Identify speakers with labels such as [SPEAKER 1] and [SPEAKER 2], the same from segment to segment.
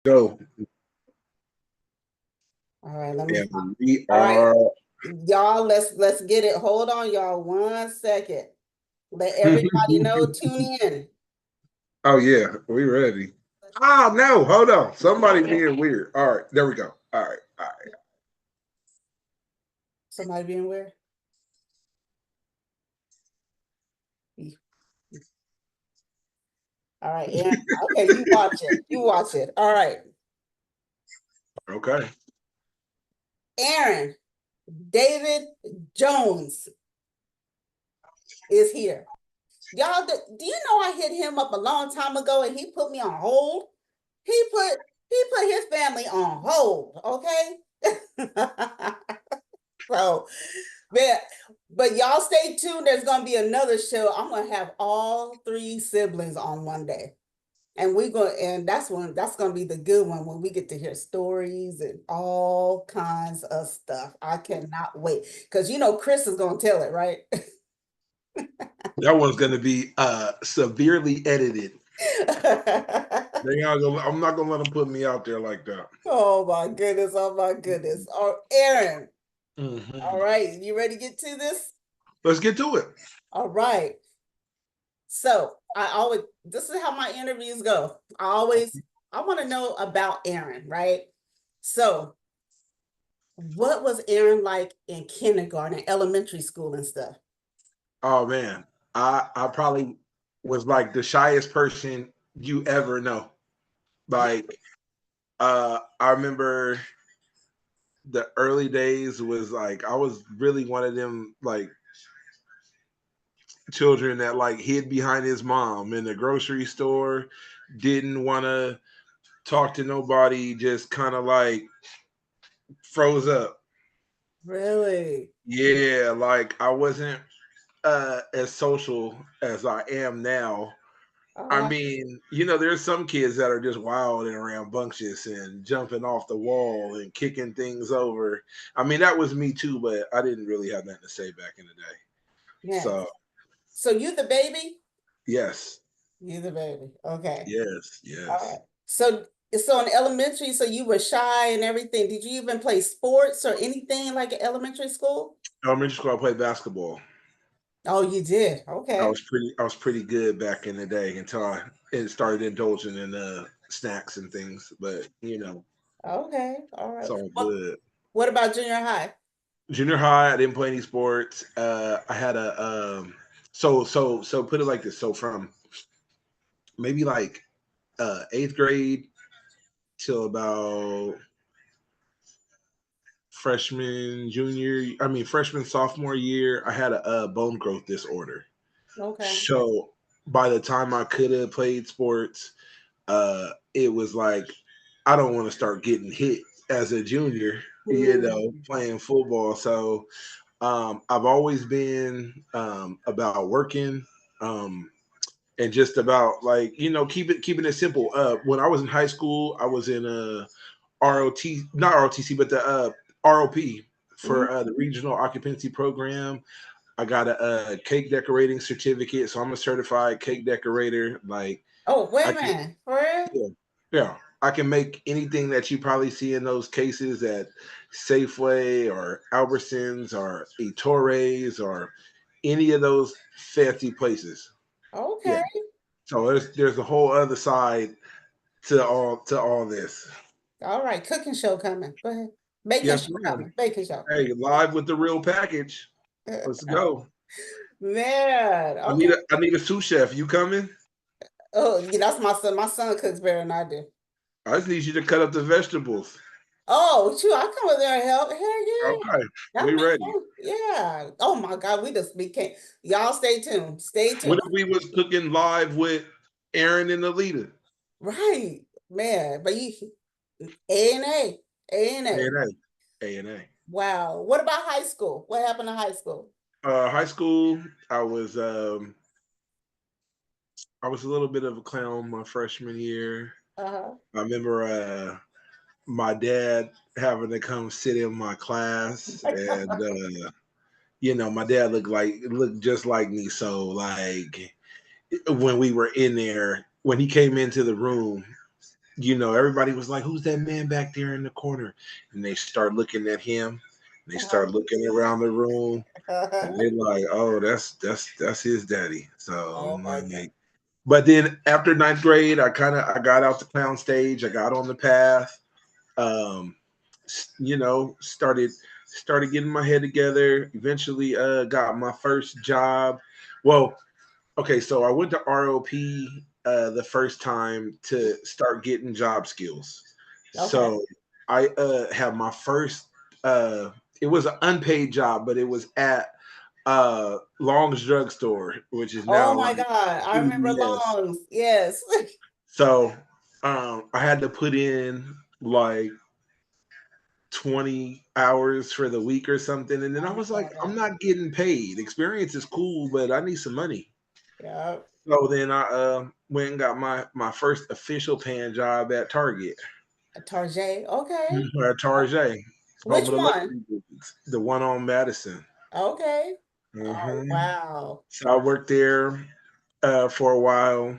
[SPEAKER 1] Go.
[SPEAKER 2] All right, let me.
[SPEAKER 1] And we
[SPEAKER 2] All right,
[SPEAKER 1] are.
[SPEAKER 2] y'all. Let's get it. Hold on, y'all. 1 second. Let everybody know. Tune in.
[SPEAKER 1] Oh yeah, we ready. Oh no, hold on. Somebody being weird. All right, there we go. All right, all right.
[SPEAKER 2] Somebody being where? All right, Aaron. Okay, you watch it. You watch it. All right,
[SPEAKER 1] Okay.
[SPEAKER 2] Aaron. David Jones is here. Y'all, do you know I hit him up a long time ago and he put me on hold? He put he put his family on hold, okay? So, man, but y'all stay tuned. There's gonna be another show. I'm gonna have all three siblings on one day. And that's gonna be the good one when we get to hear stories and all kinds of stuff. I cannot wait. Because Chris is gonna tell it, right?
[SPEAKER 1] That one's gonna be severely edited. I'm not gonna let them put me out there like that.
[SPEAKER 2] Oh my goodness. Oh my goodness. Oh, Aaron. All
[SPEAKER 1] Hmm.
[SPEAKER 2] right. You ready to get to this?
[SPEAKER 1] Let's get to it.
[SPEAKER 2] All right. So this is how my interviews go. I want to know about Aaron, right? So, what was Aaron like in kindergarten, elementary school, and stuff?
[SPEAKER 1] Oh man, I probably was like the shyest person you ever know. Like, I remember the early days was like I was really one of them like children that like hid behind his mom in the grocery store, didn't want to talk to nobody, just kind of like froze up.
[SPEAKER 2] Really?
[SPEAKER 1] Yeah, like I wasn't as social as I am now. I
[SPEAKER 2] Uh,
[SPEAKER 1] mean, there's some kids that are just wild and rambunctious and jumping off the wall and kicking things over. I mean, that was me too, but I didn't really have nothing to say back in the day. So,
[SPEAKER 2] yes. So you the baby?
[SPEAKER 1] yes,
[SPEAKER 2] You the baby. Okay.
[SPEAKER 1] yes,
[SPEAKER 2] All
[SPEAKER 1] yes.
[SPEAKER 2] right. So in elementary, so you were shy and everything. Did you even play sports or anything like in elementary school?
[SPEAKER 1] Elementary school, I played basketball.
[SPEAKER 2] Oh, you did. Okay.
[SPEAKER 1] I was pretty good back in the day until I started indulging in snacks and things. But
[SPEAKER 2] Okay. All
[SPEAKER 1] it's
[SPEAKER 2] right.
[SPEAKER 1] all
[SPEAKER 2] What
[SPEAKER 1] good.
[SPEAKER 2] what about junior high?
[SPEAKER 1] Junior high, I didn't play any sports. I had a so put it like this. So from maybe like eighth grade till about freshman sophomore year, I had a bone growth disorder.
[SPEAKER 2] Okay.
[SPEAKER 1] So by the time I could have played sports, it was like I don't want to start getting hit as a junior,
[SPEAKER 2] Hmm.
[SPEAKER 1] playing football. So I've always been about working and just about like keeping it simple. When I was in high school, I was in a not ROTC, but the ROP
[SPEAKER 2] Hmm.
[SPEAKER 1] for the regional occupancy program. I got a cake decorating certificate, so I'm a certified cake decorator. Like
[SPEAKER 2] Oh, wait
[SPEAKER 1] I
[SPEAKER 2] a
[SPEAKER 1] can,
[SPEAKER 2] minute. For real?
[SPEAKER 1] yeah, yeah, I can make anything that you probably see in those cases at Safeway or Albertsons or Ettores or any of those fancy places. Yeah.
[SPEAKER 2] Okay.
[SPEAKER 1] So there's a whole other side to all this.
[SPEAKER 2] All right. Cooking show coming. Go ahead. Baking
[SPEAKER 1] Yes,
[SPEAKER 2] show
[SPEAKER 1] ma'am.
[SPEAKER 2] coming. Baking show.
[SPEAKER 1] Hey, live with the real package. Let's go.
[SPEAKER 2] Man.
[SPEAKER 1] I
[SPEAKER 2] Okay.
[SPEAKER 1] need a sous chef. You coming?
[SPEAKER 2] Oh, yeah, that's my son. My son cooks better than I do.
[SPEAKER 1] I just need you to cut up the vegetables.
[SPEAKER 2] Oh, shoot, I come over there and help. Hell yeah.
[SPEAKER 1] Okay, we
[SPEAKER 2] That'll be
[SPEAKER 1] ready.
[SPEAKER 2] fun. Yeah. Oh my God, we just became. Y'all stay tuned. Stay
[SPEAKER 1] What
[SPEAKER 2] tuned.
[SPEAKER 1] if we was cooking live with Aaron and Alita?
[SPEAKER 2] Right, man. But you A and A. A and A.
[SPEAKER 1] A&A. A&A.
[SPEAKER 2] Wow. What about high school? What happened to high school?
[SPEAKER 1] High school, I was a little bit of a clown my freshman year.
[SPEAKER 2] Uh-huh.
[SPEAKER 1] I remember my dad having to come sit in my class, and my dad looked just like me. So like when we were in there, when he came into the room, everybody was like, "Who's that man back there in the corner?" And they start looking at him. They start looking around the room, and they like, "Oh, that's his daddy." So
[SPEAKER 2] Oh
[SPEAKER 1] I'm
[SPEAKER 2] my God.
[SPEAKER 1] like, but then after ninth grade, I got out the clown stage. I got on the path. Um, started getting my head together. Eventually, got my first job. Well, okay, so I went to ROP the first time to start getting job skills.
[SPEAKER 2] Okay.
[SPEAKER 1] So I have my first. It was an unpaid job, but it was at Long's drugstore, which is
[SPEAKER 2] Oh
[SPEAKER 1] now
[SPEAKER 2] my
[SPEAKER 1] like
[SPEAKER 2] God. I remember
[SPEAKER 1] CVS.
[SPEAKER 2] Longs. Yes.
[SPEAKER 1] So I had to put in like 20 hours for the week or something, and then I
[SPEAKER 2] I
[SPEAKER 1] was like,
[SPEAKER 2] saw
[SPEAKER 1] I'm
[SPEAKER 2] that.
[SPEAKER 1] not getting paid. Experience is cool, but I need some money.
[SPEAKER 2] Yeah.
[SPEAKER 1] So then I went and got my first official paying job at Target.
[SPEAKER 2] Tarjay. Okay.
[SPEAKER 1] At Target, home
[SPEAKER 2] Which
[SPEAKER 1] of the
[SPEAKER 2] one?
[SPEAKER 1] luxury goods, the one on Madison.
[SPEAKER 2] Okay. Oh,
[SPEAKER 1] hmm
[SPEAKER 2] wow.
[SPEAKER 1] So I worked there for a while,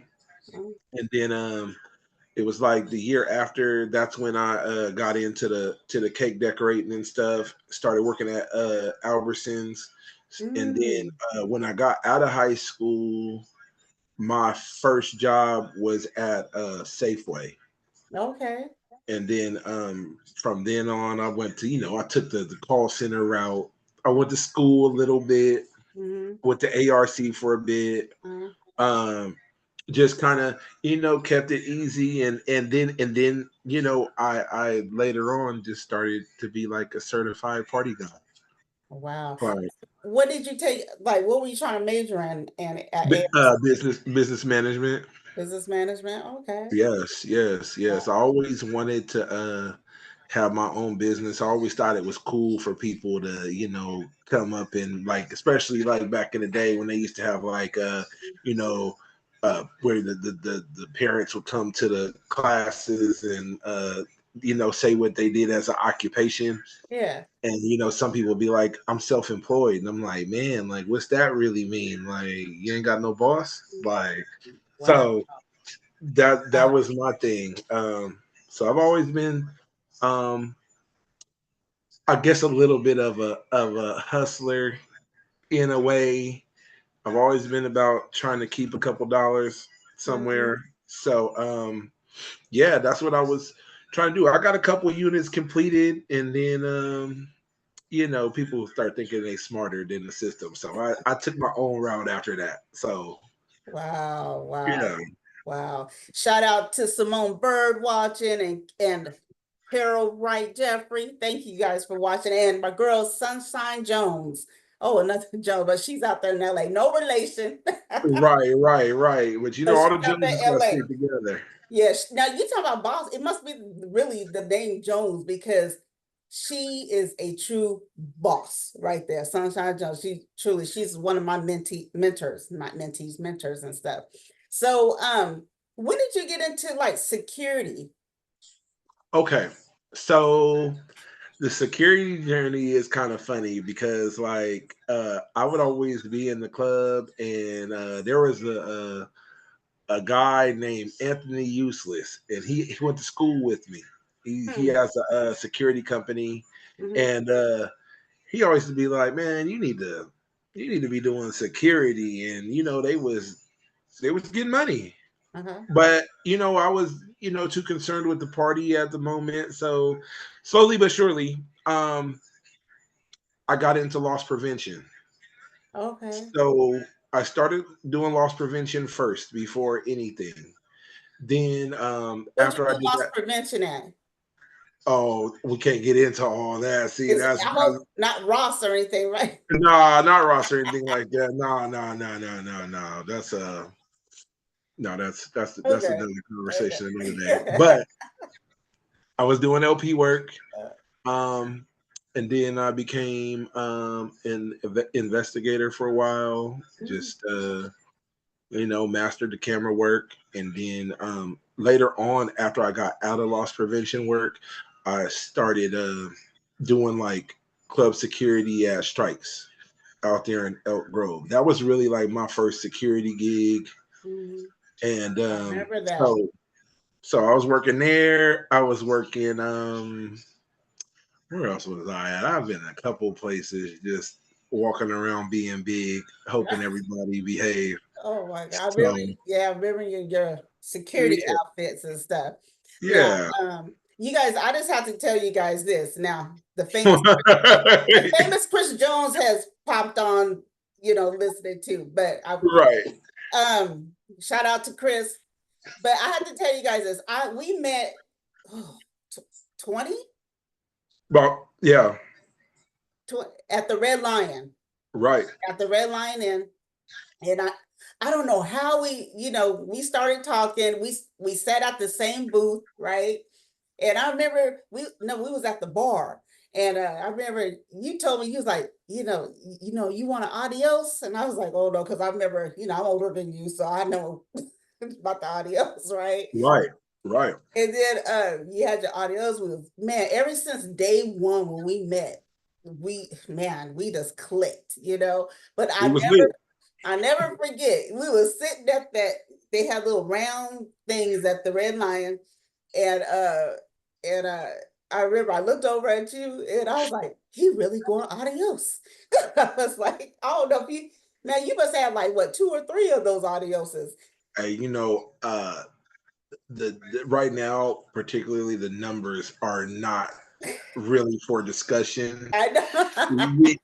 [SPEAKER 2] Mm,
[SPEAKER 1] and then it was like the year after. That's when I got into the cake decorating and stuff. Started working at Albertsons, and then
[SPEAKER 2] mm,
[SPEAKER 1] when I got out of high school, my first job was at Safeway.
[SPEAKER 2] okay.
[SPEAKER 1] And then from then on, I went to I took the call center route. I went to school a little bit,
[SPEAKER 2] Mm-hmm.
[SPEAKER 1] went to ARC for a bit. Um, just kind of kept it easy, and then I later on just started to be like a certified party guy.
[SPEAKER 2] Wow.
[SPEAKER 1] Right.
[SPEAKER 2] What did you take? Like, what were you trying to major in? And at AS
[SPEAKER 1] Business management.
[SPEAKER 2] business management. Okay.
[SPEAKER 1] Yes, yes, yes. I always wanted to have my own business. I always thought it was cool for people to, come up and like, especially like back in the day when they used to have like, you know, where the parents would come to the classes and, say what they did as an occupation.
[SPEAKER 2] Yeah.
[SPEAKER 1] And, some people would be like, I'm self employed. And I'm like, man, like, what's that really mean? Like, you ain't got no boss? Like,
[SPEAKER 2] Wow.
[SPEAKER 1] so that
[SPEAKER 2] Wow.
[SPEAKER 1] was my thing. So I've always been, um, I guess, a little bit of a hustler in a way. I've always been about trying to keep a couple dollars
[SPEAKER 2] Mhm.
[SPEAKER 1] somewhere. So yeah, that's what I was trying to do. I got a couple units completed, and then people start thinking they smarter than the system. So I took my own route after that. So
[SPEAKER 2] Wow. Wow.
[SPEAKER 1] yeah.
[SPEAKER 2] Wow. Shout out to Simone Bird watching and Harold Wright Jeffrey. Thank you guys for watching. And my girl Sunshine Jones. Oh, another Joe, but she's out there in LA. No relation.
[SPEAKER 1] Right, right, right. But
[SPEAKER 2] But
[SPEAKER 1] all
[SPEAKER 2] she's
[SPEAKER 1] the
[SPEAKER 2] out there
[SPEAKER 1] Joneses
[SPEAKER 2] in
[SPEAKER 1] got to
[SPEAKER 2] LA.
[SPEAKER 1] stick together.
[SPEAKER 2] Yes. Now you talk about boss. It must be really the name Jones because she is a true boss right there. Sunshine Jones. She's one of my mentors, not mentees, mentors and stuff. So when did you get into like security?
[SPEAKER 1] Okay. So the security journey is kind of funny because like I would always be in the club and there was a guy named Anthony Useless and he went to school with me. He
[SPEAKER 2] Hmm.
[SPEAKER 1] has a security company
[SPEAKER 2] Hmm.
[SPEAKER 1] and he always to be like, man, you need to be doing security and they was getting money.
[SPEAKER 2] Uh-huh.
[SPEAKER 1] But I was too concerned with the party at the moment. So slowly but surely, I got into loss prevention.
[SPEAKER 2] Okay.
[SPEAKER 1] So I started doing loss prevention first before anything. Then
[SPEAKER 2] What you
[SPEAKER 1] after I
[SPEAKER 2] do
[SPEAKER 1] did
[SPEAKER 2] loss
[SPEAKER 1] that,
[SPEAKER 2] prevention at?
[SPEAKER 1] oh, we can't get into all that. See,
[SPEAKER 2] Is
[SPEAKER 1] that's
[SPEAKER 2] I hope not Ross or anything, right?
[SPEAKER 1] nah, not Ross or anything like that. No, no, no, no, no, no. That's no, that's
[SPEAKER 2] Okay.
[SPEAKER 1] another conversation another day.
[SPEAKER 2] Okay.
[SPEAKER 1] But I was doing LP work. Um, and then I became an investigator for a while.
[SPEAKER 2] Mm,
[SPEAKER 1] Just mastered the camera work, and then later on, after I got out of loss prevention work, I started doing like club security at Strikes out there in Elk Grove. That was really like my first security gig,
[SPEAKER 2] mhm.
[SPEAKER 1] and
[SPEAKER 2] I remember
[SPEAKER 1] so
[SPEAKER 2] that.
[SPEAKER 1] So I was working there. I was working where else was I at? I've been a couple places just walking around being big, hoping everybody behave.
[SPEAKER 2] Oh my God. I
[SPEAKER 1] So
[SPEAKER 2] remember, yeah, I remember your security
[SPEAKER 1] yeah,
[SPEAKER 2] outfits and stuff. Now,
[SPEAKER 1] yeah.
[SPEAKER 2] you guys, I just have to tell you guys this. Now, the famous Chris Jones has popped on, listening to, but
[SPEAKER 1] Right.
[SPEAKER 2] shout out to Chris. But I have to tell you guys this. We met oh, 20
[SPEAKER 1] Well, yeah,
[SPEAKER 2] at the Red Lion.
[SPEAKER 1] right.
[SPEAKER 2] At the Red Lion Inn. And I don't know how we started talking. We sat at the same booth, right? And I remember we was at the bar. And I remember you told me, you was like, you want an adios? And I was like, oh no, because I remember, I'm older than you, so I know about the adios, right?
[SPEAKER 1] Right. Right.
[SPEAKER 2] And then you had your audios with, man, ever since day one when we met, we just clicked. But
[SPEAKER 1] It was lit.
[SPEAKER 2] I never forget. We were sitting at that, they had little round things at the Red Lion, and I remember I looked over at you and I was like, he really going adios. I was like, I don't know if you, man, you must have like what, two or three of those adioses.
[SPEAKER 1] Hey, the right now, particularly the numbers are not really for discussion.
[SPEAKER 2] I know.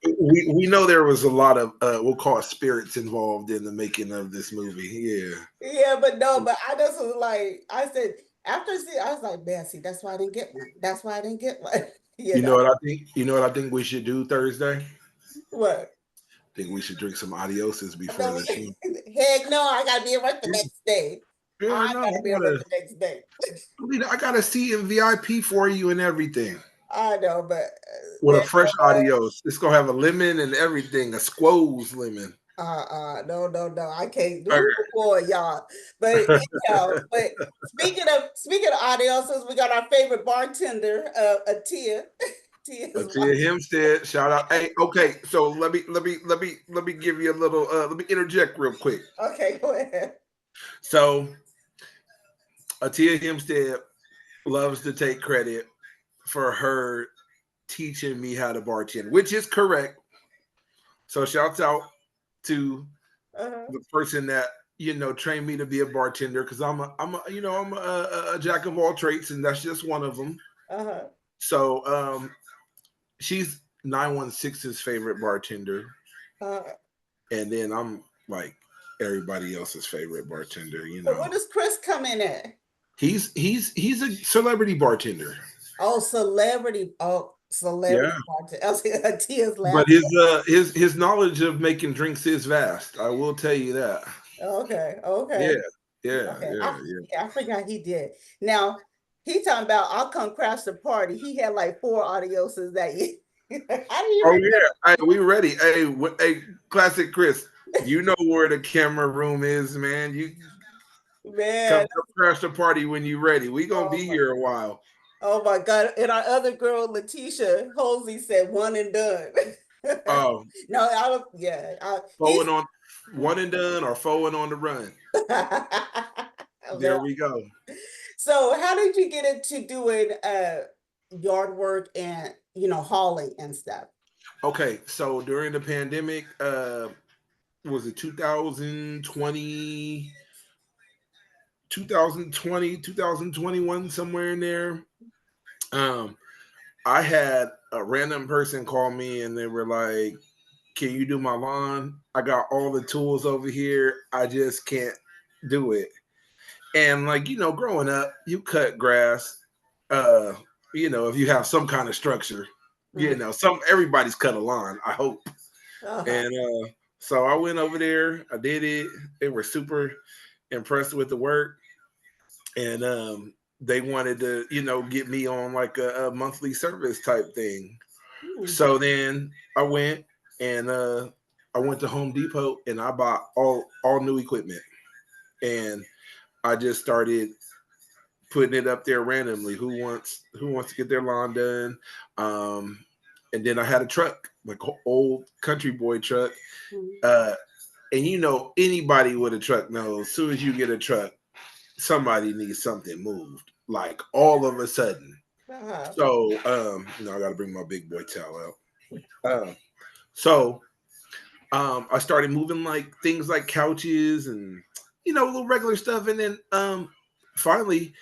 [SPEAKER 1] We know there was a lot of we'll call it spirits involved in the making of this movie. Yeah.
[SPEAKER 2] Yeah, but no, but I just was like, I said, after see, I was like, man, see, that's why I didn't get one. That's why I didn't get one. you
[SPEAKER 1] You
[SPEAKER 2] know
[SPEAKER 1] know what I think? You know what I think we should do Thursday?
[SPEAKER 2] what?
[SPEAKER 1] I think we should drink some adioses before
[SPEAKER 2] No,
[SPEAKER 1] the show.
[SPEAKER 2] heck no, I gotta be at work the next day.
[SPEAKER 1] Yeah,
[SPEAKER 2] I
[SPEAKER 1] no,
[SPEAKER 2] gotta be at work the next day.
[SPEAKER 1] I got a seat in VIP for you and everything.
[SPEAKER 2] I know, but
[SPEAKER 1] With
[SPEAKER 2] man,
[SPEAKER 1] a fresh adios. It's gonna have a lemon and everything, a squoze lemon.
[SPEAKER 2] no, no, no, I can't do
[SPEAKER 1] Okay.
[SPEAKER 2] it before y'all. But but speaking of audios, we got our favorite bartender, Atia. Atia's
[SPEAKER 1] Tia Hempstead, shout out. Hey, okay, so let me give you a little let me interject real quick.
[SPEAKER 2] okay, go ahead.
[SPEAKER 1] So Tia Hempstead loves to take credit for her teaching me how to bartend, which is correct. So shouts out to
[SPEAKER 2] Uh-huh,
[SPEAKER 1] the person that trained me to be a bartender because I'm a jack of all trades and that's just one of them.
[SPEAKER 2] uh-huh.
[SPEAKER 1] So she's 916's favorite bartender,
[SPEAKER 2] Uh,
[SPEAKER 1] and then I'm like everybody else's favorite bartender.
[SPEAKER 2] so where does Chris come in at?
[SPEAKER 1] He's a celebrity bartender.
[SPEAKER 2] Oh, celebrity. Oh, celebrity
[SPEAKER 1] Yeah,
[SPEAKER 2] bartender. Tia's
[SPEAKER 1] but
[SPEAKER 2] laughing.
[SPEAKER 1] his knowledge of making drinks is vast. I will tell you that.
[SPEAKER 2] Okay,
[SPEAKER 1] Yeah,
[SPEAKER 2] okay,
[SPEAKER 1] yeah,
[SPEAKER 2] okay.
[SPEAKER 1] yeah, yeah.
[SPEAKER 2] Yeah, I forgot he did. Now he talking about I'll come crash the party. He had like four audioses that year. How do you
[SPEAKER 1] Oh yeah, hey, we ready? Hey, hey, classic Chris. You know where the camera room is, man. You come
[SPEAKER 2] man?
[SPEAKER 1] crash the party when you ready. We gonna
[SPEAKER 2] Oh
[SPEAKER 1] be
[SPEAKER 2] my,
[SPEAKER 1] here a while.
[SPEAKER 2] oh my God! And our other girl, Letitia Halsey, said one and done.
[SPEAKER 1] Oh,
[SPEAKER 2] No, I was yeah. He's
[SPEAKER 1] forward on one and done or forward on the run. There
[SPEAKER 2] well,
[SPEAKER 1] we go.
[SPEAKER 2] so how did you get into doing yard work and hauling and stuff?
[SPEAKER 1] Okay, so during the pandemic, was it 2020, 2021, somewhere in there? Um, I had a random person call me and they were like, "Can you do my lawn? I got all the tools over here. I just can't do it." And like, growing up, you cut grass, uh, if you have some kind of structure,
[SPEAKER 2] Mhm.
[SPEAKER 1] some everybody's cut a lawn, I hope.
[SPEAKER 2] Uh-huh.
[SPEAKER 1] And so I went over there, I did it. They were super impressed with the work. And they wanted to, get me on like a monthly service type thing.
[SPEAKER 2] Hmm.
[SPEAKER 1] So then I went and I went to Home Depot and I bought all new equipment. And I just started putting it up there randomly. Who wants to get their lawn done? And then I had a truck, like an old country boy truck.
[SPEAKER 2] Mhm.
[SPEAKER 1] Uh, and anybody with a truck knows, as soon as you get a truck, somebody needs something moved, like all of a sudden.
[SPEAKER 2] Uh-huh.
[SPEAKER 1] So, I got to bring my big boy towel out. So, I started moving like things like couches and little regular stuff, and then finally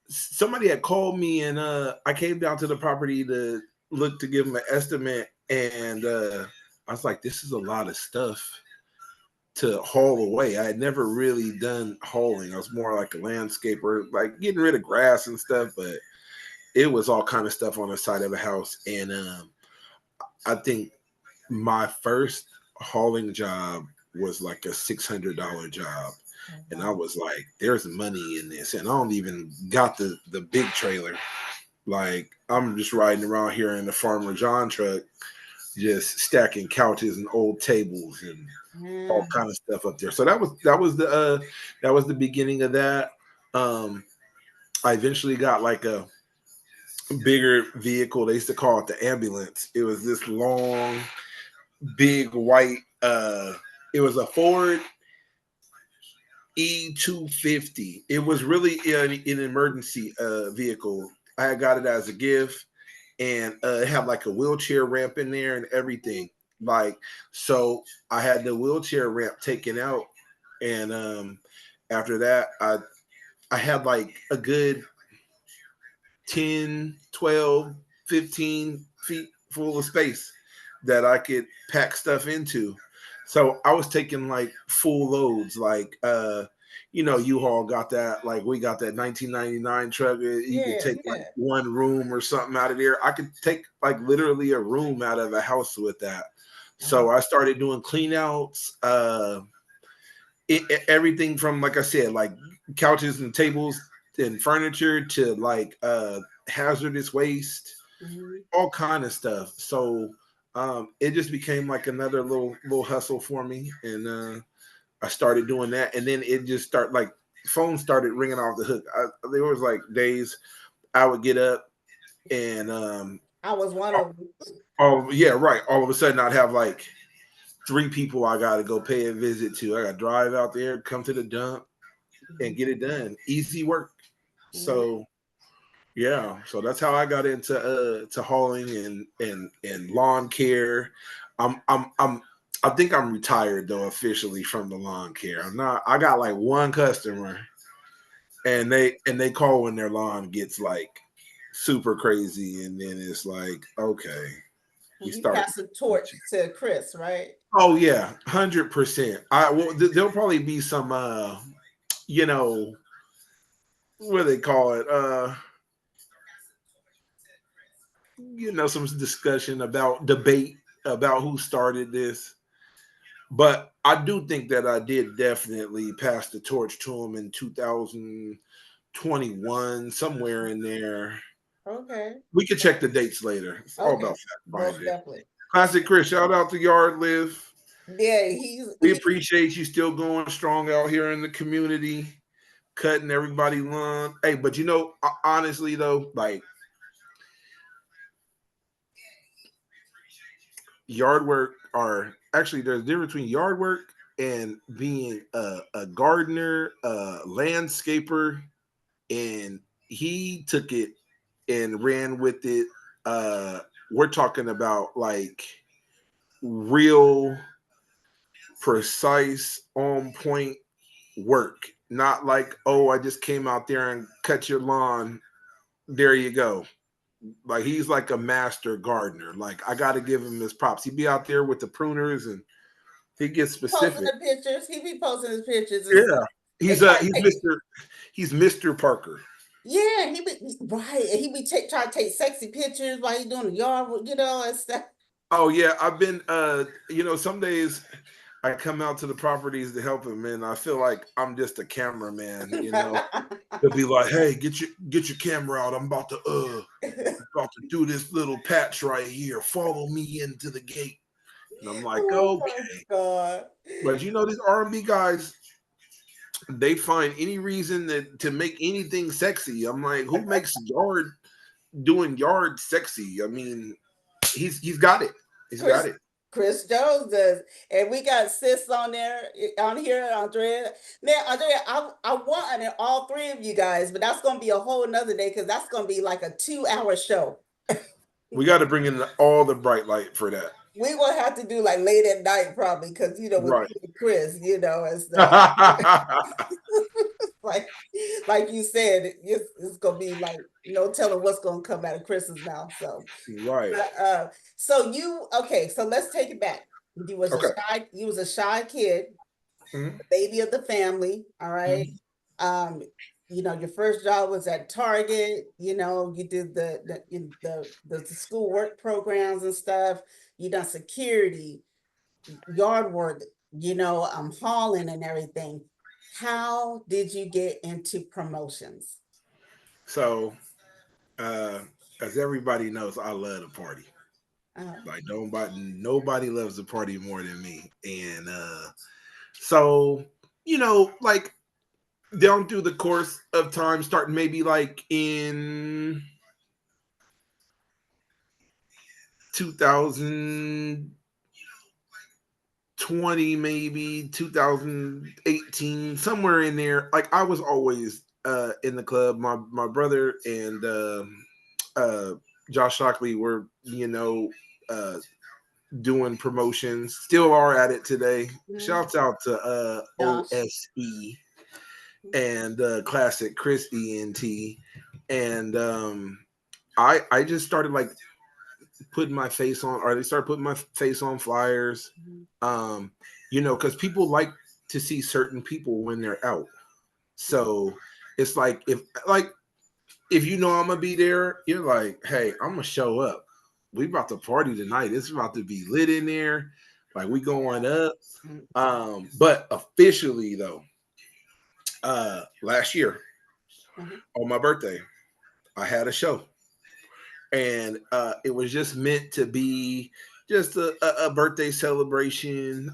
[SPEAKER 1] somebody had called me, and I came down to the property to look to give them an estimate, and I was like, this is a lot of stuff to haul away. I had never really done hauling. I was more like a landscaper, like getting rid of grass and stuff, but it was all kind of stuff on the side of the house. And I think my first hauling job was like a $600 job. And I
[SPEAKER 2] Uh-huh.
[SPEAKER 1] was like, there's money in this. And I don't even got the big trailer. Like, I'm just riding around here in the Farmer John truck, just stacking couches and old tables and all
[SPEAKER 2] Yeah.
[SPEAKER 1] kind of stuff up there. So that was the beginning of that. Um, I eventually got like a bigger vehicle. They used to call it the ambulance. It was this long, big white. It was a Ford E250. It was really an emergency vehicle. I got it as a gift, and it had like a wheelchair ramp in there and everything. Like, so I had the wheelchair ramp taken out, and after that, I had like a good 10, 12, 15 feet full of space that I could pack stuff into. So I was taking like full loads, like U-Haul got that, like we got that 1999 truck. You could
[SPEAKER 2] Yeah.
[SPEAKER 1] take like one room or something out of there. I could take like literally a room out of a house with that.
[SPEAKER 2] Uh-huh.
[SPEAKER 1] So I started doing clean outs, everything from, like I said, like couches and tables and furniture to like hazardous waste,
[SPEAKER 2] Mhm.
[SPEAKER 1] all kind of stuff. So it just became like another little hustle for me, and I started doing that, and then it just started like phone started ringing off the hook. There was like days I would get up and
[SPEAKER 2] I was one of them.
[SPEAKER 1] oh yeah, right, all of a sudden I'd have like three people I got to go pay a visit to. I got to drive out there, come to the dump, and get it done. Easy work.
[SPEAKER 2] Mhm.
[SPEAKER 1] So yeah, so that's how I got into to hauling and lawn care. I'm I think I'm retired though officially from the lawn care. I'm not. I got like one customer, and they call when their lawn gets like super crazy, and then it's like, okay, we
[SPEAKER 2] You
[SPEAKER 1] start.
[SPEAKER 2] pass the torch to Chris, right?
[SPEAKER 1] Oh yeah, 100%. I well, there'll probably be some you know what do they call it some discussion about debate about who started this. But I do think that I did definitely pass the torch to him in 2021, somewhere in there.
[SPEAKER 2] Okay.
[SPEAKER 1] We could check the dates later. It's all
[SPEAKER 2] Okay.
[SPEAKER 1] about fact
[SPEAKER 2] Most
[SPEAKER 1] finding.
[SPEAKER 2] definitely.
[SPEAKER 1] Classic Chris, shout out to Yard Live.
[SPEAKER 2] Yeah,
[SPEAKER 1] We
[SPEAKER 2] he
[SPEAKER 1] appreciate you still going strong out here in the community, cutting everybody lawn. Hey, but honestly though, like yard work are actually there's a difference between yard work and being a gardener, a landscaper, and he took it and ran with it. Uh, we're talking about like real precise, on point work, not like, oh, I just came out there and cut your lawn. There you go. Like he's like a master gardener. Like I got to give him his props. He'd be out there with the pruners and he gets
[SPEAKER 2] posting
[SPEAKER 1] specific.
[SPEAKER 2] the pictures. He be posting his pictures and
[SPEAKER 1] Yeah,
[SPEAKER 2] stuff. They try to take
[SPEAKER 1] he's Mr. Parker.
[SPEAKER 2] yeah, he be right. And he be trying to take sexy pictures while he doing the yard, and stuff.
[SPEAKER 1] Oh yeah, I've been some days I come out to the properties to help him, and I feel like I'm just a cameraman. They'll be like, "Hey, get your camera out. I'm about to do this little patch right here. Follow me into the gate." And I'm like,
[SPEAKER 2] Oh my
[SPEAKER 1] "Okay."
[SPEAKER 2] God.
[SPEAKER 1] But these R&B guys, they find any reason to make anything sexy. I'm like, who makes doing yard sexy? I mean, he's got it. He's
[SPEAKER 2] Chris
[SPEAKER 1] got it.
[SPEAKER 2] Chris Jones does, and we got sis on there on here, Andrea. Man, Andrea, I want all three of you guys, but that's gonna be a whole nother day because that's gonna be like a 2 hour show.
[SPEAKER 1] We got to bring in all the bright light for that.
[SPEAKER 2] We will have to do like late at night probably because with
[SPEAKER 1] Right.
[SPEAKER 2] you and Chris, and stuff. like like you said, it's gonna be like no telling what's gonna come out of Chris's mouth. So,
[SPEAKER 1] Right.
[SPEAKER 2] but so you okay? So let's take it back.
[SPEAKER 1] Okay.
[SPEAKER 2] You was a shy kid,
[SPEAKER 1] Mhm.
[SPEAKER 2] the baby of the family. All right.
[SPEAKER 1] Mhm.
[SPEAKER 2] Um, your first job was at Target. You did the school work programs and stuff. You done security, yard work, hauling and everything. How did you get into promotions?
[SPEAKER 1] So, uh, as everybody knows, I love to party.
[SPEAKER 2] Uh,
[SPEAKER 1] Like nobody loves to party more than me. And so, like down through the course of time, starting maybe like in 2020, maybe 2018, somewhere in there. Like I was always in the club. My brother and uh, Josh Shockley were, uh, doing promotions. Still are at it today.
[SPEAKER 2] mhm.
[SPEAKER 1] Shouts out to
[SPEAKER 2] Josh.
[SPEAKER 1] OSE and classic Chris ENT. And I just started like putting my face on, or they started putting my face on flyers.
[SPEAKER 2] Mhm.
[SPEAKER 1] Um, because people like to see certain people when they're out. So it's like if you know I'm gonna be there, you're like, hey, I'm gonna show up. We about to party tonight. It's about to be lit in there. Like we going up.
[SPEAKER 2] Mhm.
[SPEAKER 1] But officially though, last year
[SPEAKER 2] Mhm.
[SPEAKER 1] on my birthday, I had a show. And it was just meant to be just a birthday celebration.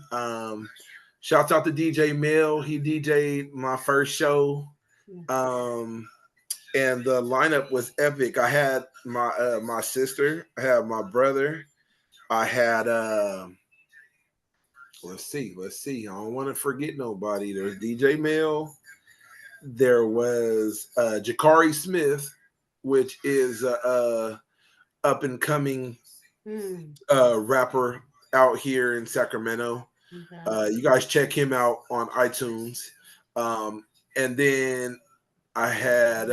[SPEAKER 1] Shouts out to DJ Mill. He DJ'd my first show.
[SPEAKER 2] Yeah.
[SPEAKER 1] Um, and the lineup was epic. I had my sister, I had my brother, I had let's see. I don't want to forget nobody. There's DJ Mel. There was Jakari Smith, which is a up and coming
[SPEAKER 2] Hmm.
[SPEAKER 1] rapper out here in Sacramento.
[SPEAKER 2] Okay.
[SPEAKER 1] You guys check him out on iTunes. And then I had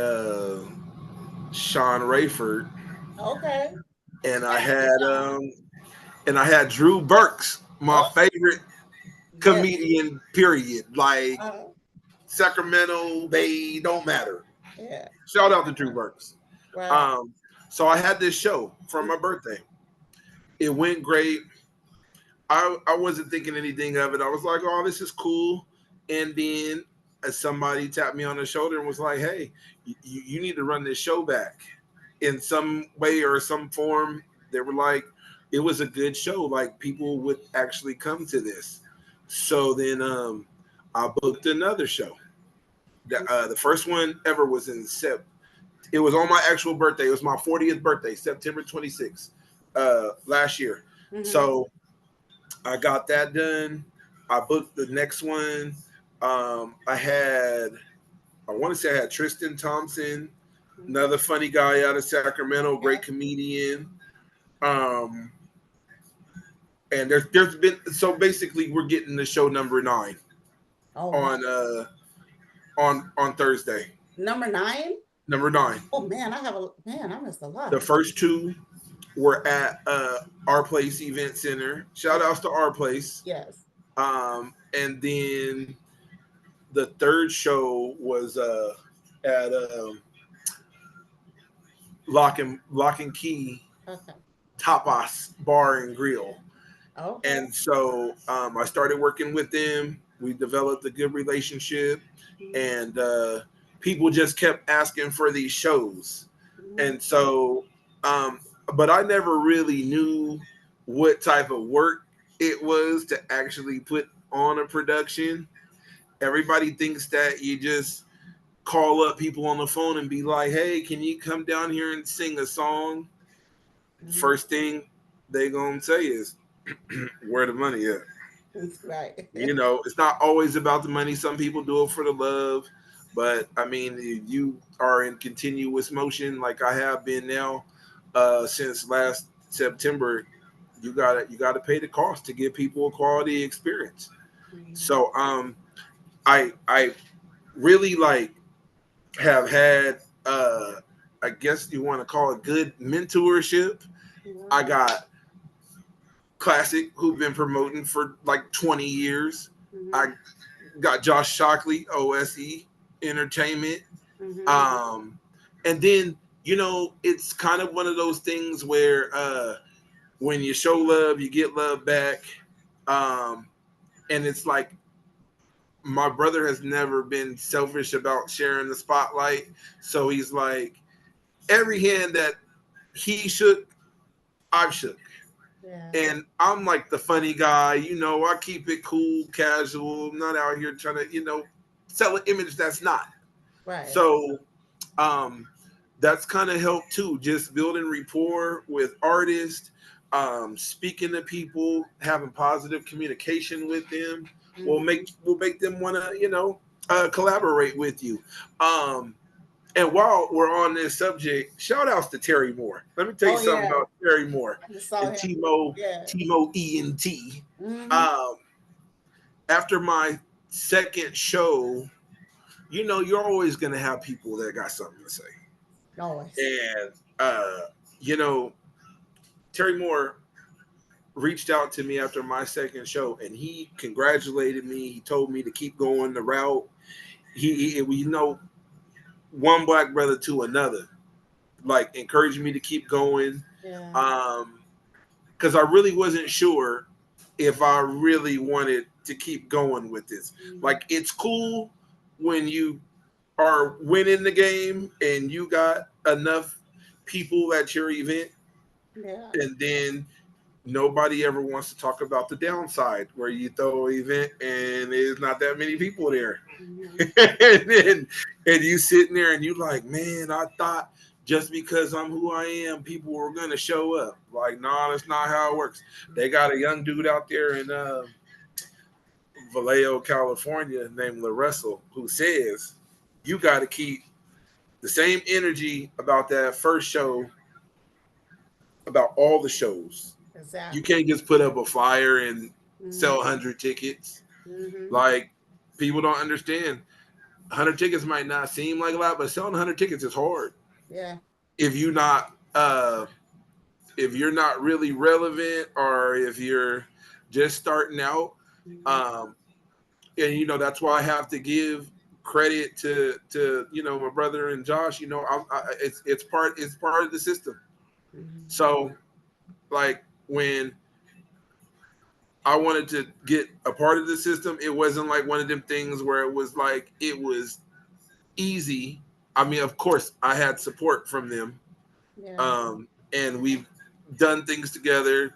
[SPEAKER 1] Sean Rayford,
[SPEAKER 2] Okay.
[SPEAKER 1] and I
[SPEAKER 2] Pastor
[SPEAKER 1] had
[SPEAKER 2] Sean.
[SPEAKER 1] Drew Burks, my
[SPEAKER 2] Oh,
[SPEAKER 1] favorite
[SPEAKER 2] yes.
[SPEAKER 1] comedian. Period. Like
[SPEAKER 2] Uh,
[SPEAKER 1] Sacramento, they don't matter.
[SPEAKER 2] yeah.
[SPEAKER 1] Shout out to Drew Burks.
[SPEAKER 2] Right.
[SPEAKER 1] Um, so I had this show for my birthday. It went great. I wasn't thinking anything of it. I was like, oh, this is cool. And then somebody tapped me on the shoulder and was like, hey, you need to run this show back in some way or some form. They were like, it was a good show. Like people would actually come to this. So then I booked another show. The first one ever was in It was on my actual birthday. It was my 40th birthday, September 26th, last year.
[SPEAKER 2] Mm-hmm.
[SPEAKER 1] So I got that done. I booked the next one. I want to say I had Tristan Thompson, another funny guy out of Sacramento, great
[SPEAKER 2] Yeah.
[SPEAKER 1] comedian. Um, and there's been, so basically we're getting the show number 9
[SPEAKER 2] Oh, wow.
[SPEAKER 1] on on Thursday.
[SPEAKER 2] Number 9?
[SPEAKER 1] Number 9.
[SPEAKER 2] Oh, man, I missed a
[SPEAKER 1] The
[SPEAKER 2] lot.
[SPEAKER 1] first two were at Our Place Event Center. Shout
[SPEAKER 2] Oh,
[SPEAKER 1] outs to Our Place.
[SPEAKER 2] yes.
[SPEAKER 1] And then the third show was at Lock and Key
[SPEAKER 2] Okay.
[SPEAKER 1] Tapas Bar and Grill.
[SPEAKER 2] Okay.
[SPEAKER 1] And so I started working with them. We developed a good relationship,
[SPEAKER 2] Mhm.
[SPEAKER 1] and people just kept asking for these shows.
[SPEAKER 2] Mhm.
[SPEAKER 1] And so, um, but I never really knew what type of work it was to actually put on a production. Everybody thinks that you just call up people on the phone and be like, "Hey, can you come down here and sing a song?"
[SPEAKER 2] Mhm.
[SPEAKER 1] First thing they gonna say is, Where the money at?
[SPEAKER 2] Right.
[SPEAKER 1] You know, it's not always about the money. Some people do it for the love, but I mean, if you are in continuous motion like I have been now since last September, you gotta pay the cost to give people a quality experience.
[SPEAKER 2] Mhm.
[SPEAKER 1] So I really like have had I guess you want to call it good mentorship. I
[SPEAKER 2] Right.
[SPEAKER 1] got Classic, who've been promoting for like 20 years. I
[SPEAKER 2] Mhm.
[SPEAKER 1] got Josh Shockley, OSE Entertainment.
[SPEAKER 2] Mhm.
[SPEAKER 1] Um, and then, it's kind of one of those things where when you show love, you get love back. Um, and it's like my brother has never been selfish about sharing the spotlight. So he's like, every hand that he shook, I've shook.
[SPEAKER 2] Yeah.
[SPEAKER 1] And I'm like the funny guy, I keep it cool, casual. I'm not out here trying to, sell an image that's not.
[SPEAKER 2] Right.
[SPEAKER 1] So um that's kind of helped too, just building rapport with artists, speaking to people, having positive communication with them
[SPEAKER 2] Mhm.
[SPEAKER 1] will make them want to, collaborate with you. um and while we're on this subject, shout outs to Terry Moore. Let me tell you
[SPEAKER 2] Oh
[SPEAKER 1] something
[SPEAKER 2] yeah.
[SPEAKER 1] about Terry Moore
[SPEAKER 2] I just saw
[SPEAKER 1] and
[SPEAKER 2] him.
[SPEAKER 1] Timo
[SPEAKER 2] Yeah.
[SPEAKER 1] Timo ENT.
[SPEAKER 2] Mhm.
[SPEAKER 1] Um, After my second show, you're always gonna have people that got something to say.
[SPEAKER 2] Always.
[SPEAKER 1] And you know, Terry Moore reached out to me after my second show, and he congratulated me. He told me to keep going the route. One black brother to another, like encouraged me to keep going.
[SPEAKER 2] Yeah.
[SPEAKER 1] Um, because I really wasn't sure if I really wanted to keep going with this.
[SPEAKER 2] Mhm.
[SPEAKER 1] Like, it's cool when you are winning the game and you got enough people at your event,
[SPEAKER 2] Yeah.
[SPEAKER 1] and then nobody ever wants to talk about the downside where you throw an event and there's not that many people there.
[SPEAKER 2] Mhm.
[SPEAKER 1] And you sitting there and you like, man, I thought just because I'm who I am, people were gonna show up. Like, nah, that's not how it works. They got a young dude out there in Vallejo, California, named LaRussell, who says you got to keep the same energy about that first show about all the shows. You
[SPEAKER 2] Exactly.
[SPEAKER 1] can't just put up a flyer and sell
[SPEAKER 2] Mhm.
[SPEAKER 1] 100 tickets.
[SPEAKER 2] Mhm.
[SPEAKER 1] Like, people don't understand. 100 tickets might not seem like a lot, but selling 100 tickets is hard.
[SPEAKER 2] Yeah.
[SPEAKER 1] If you not if you're not really relevant, or if you're just starting out,
[SPEAKER 2] Mhm.
[SPEAKER 1] um, and that's why I have to give credit to my brother and Josh. It's part of the system.
[SPEAKER 2] Mhm.
[SPEAKER 1] So, like, when I wanted to get a part of the system, it wasn't like one of them things where it was like it was easy. I mean, of course, I had support from them,
[SPEAKER 2] Yeah.
[SPEAKER 1] and we've done things together,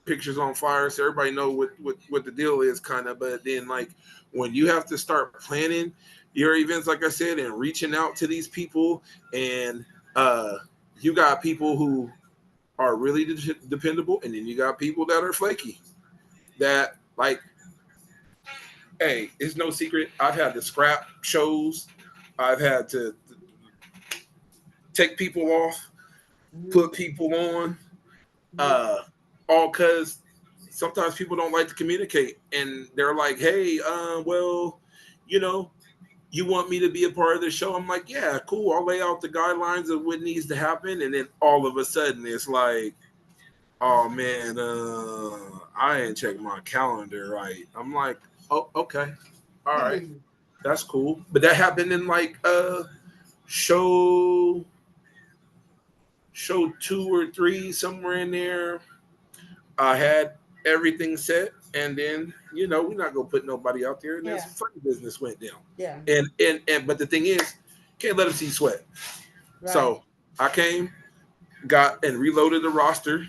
[SPEAKER 1] pictures on fire, so everybody know what the deal is, kind of. But then, like, when you have to start planning your events, like I said, and reaching out to these people, and uh, you got people who are really dependable, and then you got people that are flaky. That, like, hey, it's no secret. I've had to scrap shows. I've had to take people off,
[SPEAKER 2] Mhm.
[SPEAKER 1] put people on,
[SPEAKER 2] Mhm.
[SPEAKER 1] uh, all because sometimes people don't like to communicate, and they're like, "Hey, well, you know, you want me to be a part of the show?" I'm like, "Yeah, cool. I'll lay out the guidelines of what needs to happen," and then all of a sudden, it's like, "Oh man, I ain't checked my calendar right." I'm like, "Oh, okay, all right,
[SPEAKER 2] Hmm.
[SPEAKER 1] that's cool." But that happened in like show show 2 or 3, somewhere in there. I had everything set, and then we're not gonna put nobody out there, and that's
[SPEAKER 2] Yeah.
[SPEAKER 1] funny business went down.
[SPEAKER 2] Yeah.
[SPEAKER 1] And but the thing is, can't let them see sweat.
[SPEAKER 2] Right.
[SPEAKER 1] So I came, got and reloaded the roster,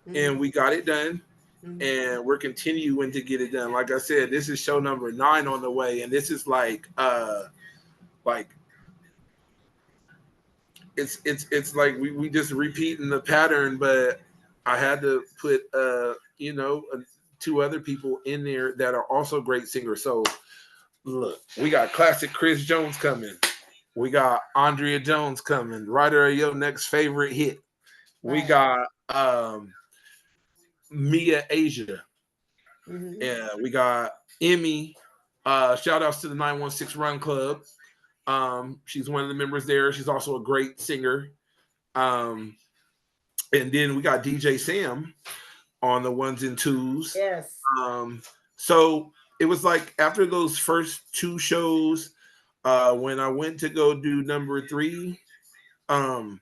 [SPEAKER 1] and
[SPEAKER 2] Mhm.
[SPEAKER 1] we got it done.
[SPEAKER 2] Mhm.
[SPEAKER 1] And we're continuing to get it done. Like I said, this is show number 9 on the way, and this is like it's like we just repeating the pattern, but I had to put two other people in there that are also great singers. So look, we got classic Chris Jones coming. We got Andrea Jones coming, writer of your next favorite hit. We
[SPEAKER 2] Right.
[SPEAKER 1] got Mia Asia.
[SPEAKER 2] Mm-hmm.
[SPEAKER 1] Yeah, we got Emmy. Shout outs to the 916 Run Club. She's one of the members there. She's also a great singer. Um, and then we got DJ Sam on the ones and twos.
[SPEAKER 2] Yes.
[SPEAKER 1] Um, so it was like after those first two shows, when I went to go do number three, um,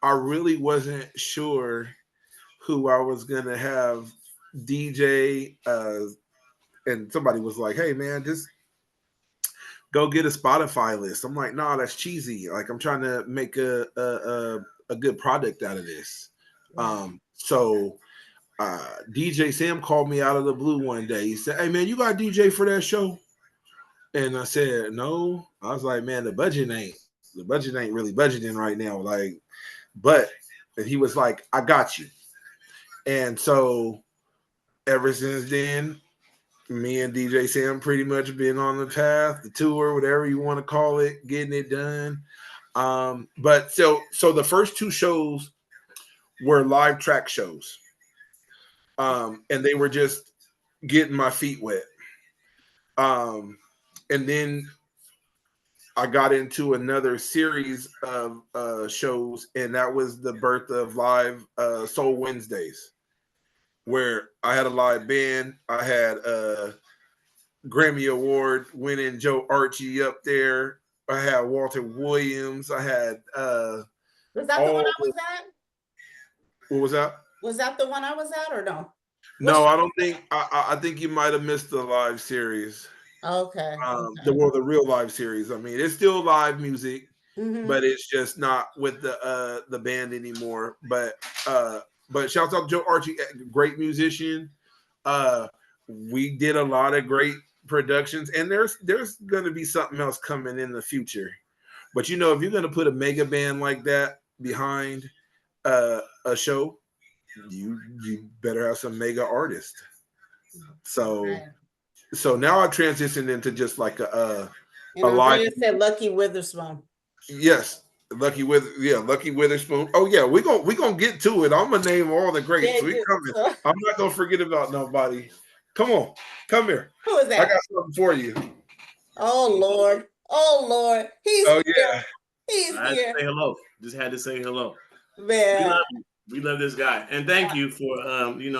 [SPEAKER 1] I really wasn't sure who I was gonna have DJ. And somebody was like, "Hey, man, just go get a Spotify list." I'm like, "Nah, that's cheesy. Like, I'm trying to make a good product out of this."
[SPEAKER 2] Right.
[SPEAKER 1] So DJ Sam called me out of the blue one day. He said, "Hey, man, you got DJ for that show?" And I said, "No." I was like, "Man, the budget ain't really budgeting right now." Like, but and he was like, "I got you." And so ever since then, me and DJ Sam pretty much been on the path, the tour, whatever you want to call it, getting it done. But so the first two shows were live track shows. And they were just getting my feet wet. Um, and then I got into another series of shows, and that was the birth of live Soul Wednesdays, where I had a live band. I had Grammy Award winning Joe Archie up there. I had Walter Williams. I had
[SPEAKER 2] Was that the one
[SPEAKER 1] all
[SPEAKER 2] I
[SPEAKER 1] the,
[SPEAKER 2] was at?
[SPEAKER 1] what was that?
[SPEAKER 2] Was that the one I was at or no? What
[SPEAKER 1] No, I
[SPEAKER 2] show?
[SPEAKER 1] don't think. I think you might have missed the live series.
[SPEAKER 2] Okay.
[SPEAKER 1] The
[SPEAKER 2] Okay.
[SPEAKER 1] well, the real live series. I mean, it's still live music,
[SPEAKER 2] Mm-hmm.
[SPEAKER 1] but it's just not with the band anymore. Uh, but shouts out to Joe Archie, great musician. Uh, we did a lot of great productions, and there's gonna be something else coming in the future. But if you're gonna put a mega band like that behind a show, you better have some mega artists. So
[SPEAKER 2] Right.
[SPEAKER 1] so now I transitioned into just like
[SPEAKER 2] And
[SPEAKER 1] a live.
[SPEAKER 2] Andrea said Lucky Witherspoon.
[SPEAKER 1] Yes, Lucky Witherspoon. Oh yeah, we gonna get to it. I'm gonna name all the
[SPEAKER 2] Yeah,
[SPEAKER 1] greats. We coming.
[SPEAKER 2] so,
[SPEAKER 1] I'm not gonna forget about nobody. Come on, come here.
[SPEAKER 2] who is
[SPEAKER 1] I
[SPEAKER 2] that?
[SPEAKER 1] got something for you.
[SPEAKER 2] Oh Lord. Oh Lord. He's
[SPEAKER 1] Oh
[SPEAKER 2] here.
[SPEAKER 1] yeah,
[SPEAKER 2] He's
[SPEAKER 3] I had to
[SPEAKER 2] here.
[SPEAKER 3] say hello. Just had to say hello. We
[SPEAKER 2] Man.
[SPEAKER 3] love you. We love this guy, and thank you for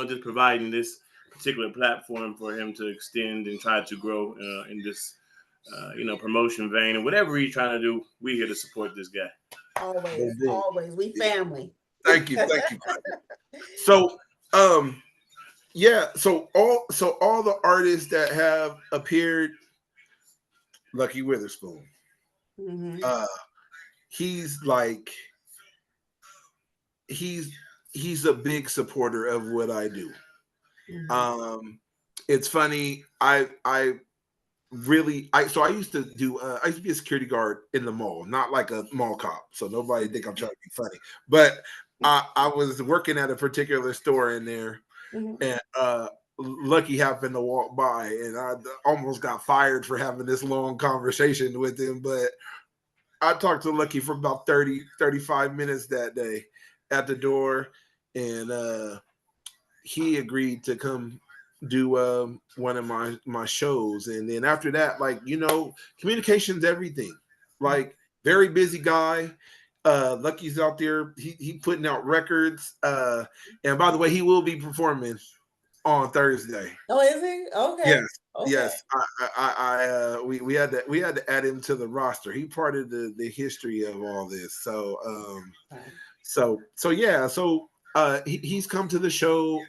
[SPEAKER 3] just providing this particular platform for him to extend and try to grow in this promotion vein and whatever he's trying to do. We're here to support this guy.
[SPEAKER 2] Always,
[SPEAKER 1] indeed.
[SPEAKER 2] always. We family.
[SPEAKER 1] Thank you, thank you. So yeah, so all the artists that have appeared, Lucky Witherspoon.
[SPEAKER 2] Mm-hmm.
[SPEAKER 1] Uh, he's like he's he's a big supporter of what I do.
[SPEAKER 2] Mm-hmm.
[SPEAKER 1] Um, it's funny. I used to do I used to be a security guard in the mall, not like a mall cop, so nobody think I'm trying to be funny. But I was working at a particular store in there,
[SPEAKER 2] Mm-hmm.
[SPEAKER 1] and Lucky happened to walk by, and I almost got fired for having this long conversation with him. But I talked to Lucky for about 30, 35 minutes that day at the door, and he agreed to come do one of my shows. And then after that, like, communication's everything. Like, very busy guy. Lucky's out there, he putting out records. And by the way, he will be performing on Thursday.
[SPEAKER 2] Oh, is he? Okay.
[SPEAKER 1] Yes.
[SPEAKER 2] Okay.
[SPEAKER 1] Yes, we had to add him to the roster. He part of the history of all this. So
[SPEAKER 2] Okay.
[SPEAKER 1] so yeah. So he's come to the show.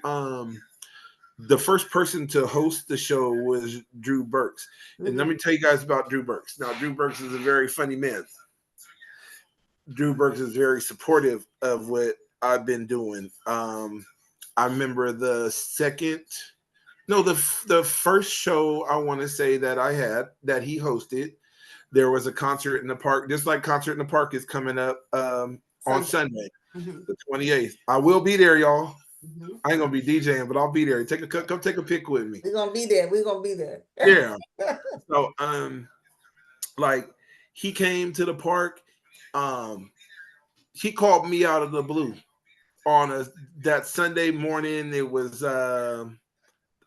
[SPEAKER 1] The first person to host the show was Drew Burks. And let
[SPEAKER 2] Mm-hmm.
[SPEAKER 1] me tell you guys about Drew Burks. Now, Drew Burks is a very funny man. Drew Burks is very supportive of what I've been doing. I remember the first show I want to say that I had that he hosted. There was a concert in the park, just like Concert in the Park is coming up on
[SPEAKER 2] Sunday.
[SPEAKER 1] Sunday,
[SPEAKER 2] Mm-hmm.
[SPEAKER 1] the 28th. I will be there, y'all.
[SPEAKER 2] Mhm.
[SPEAKER 1] I ain't gonna be DJing, but I'll be there. Come take a pic with me.
[SPEAKER 2] We're gonna be there. We're gonna be there.
[SPEAKER 1] Yeah. So like he came to the park. Um, he called me out of the blue on that Sunday morning. It was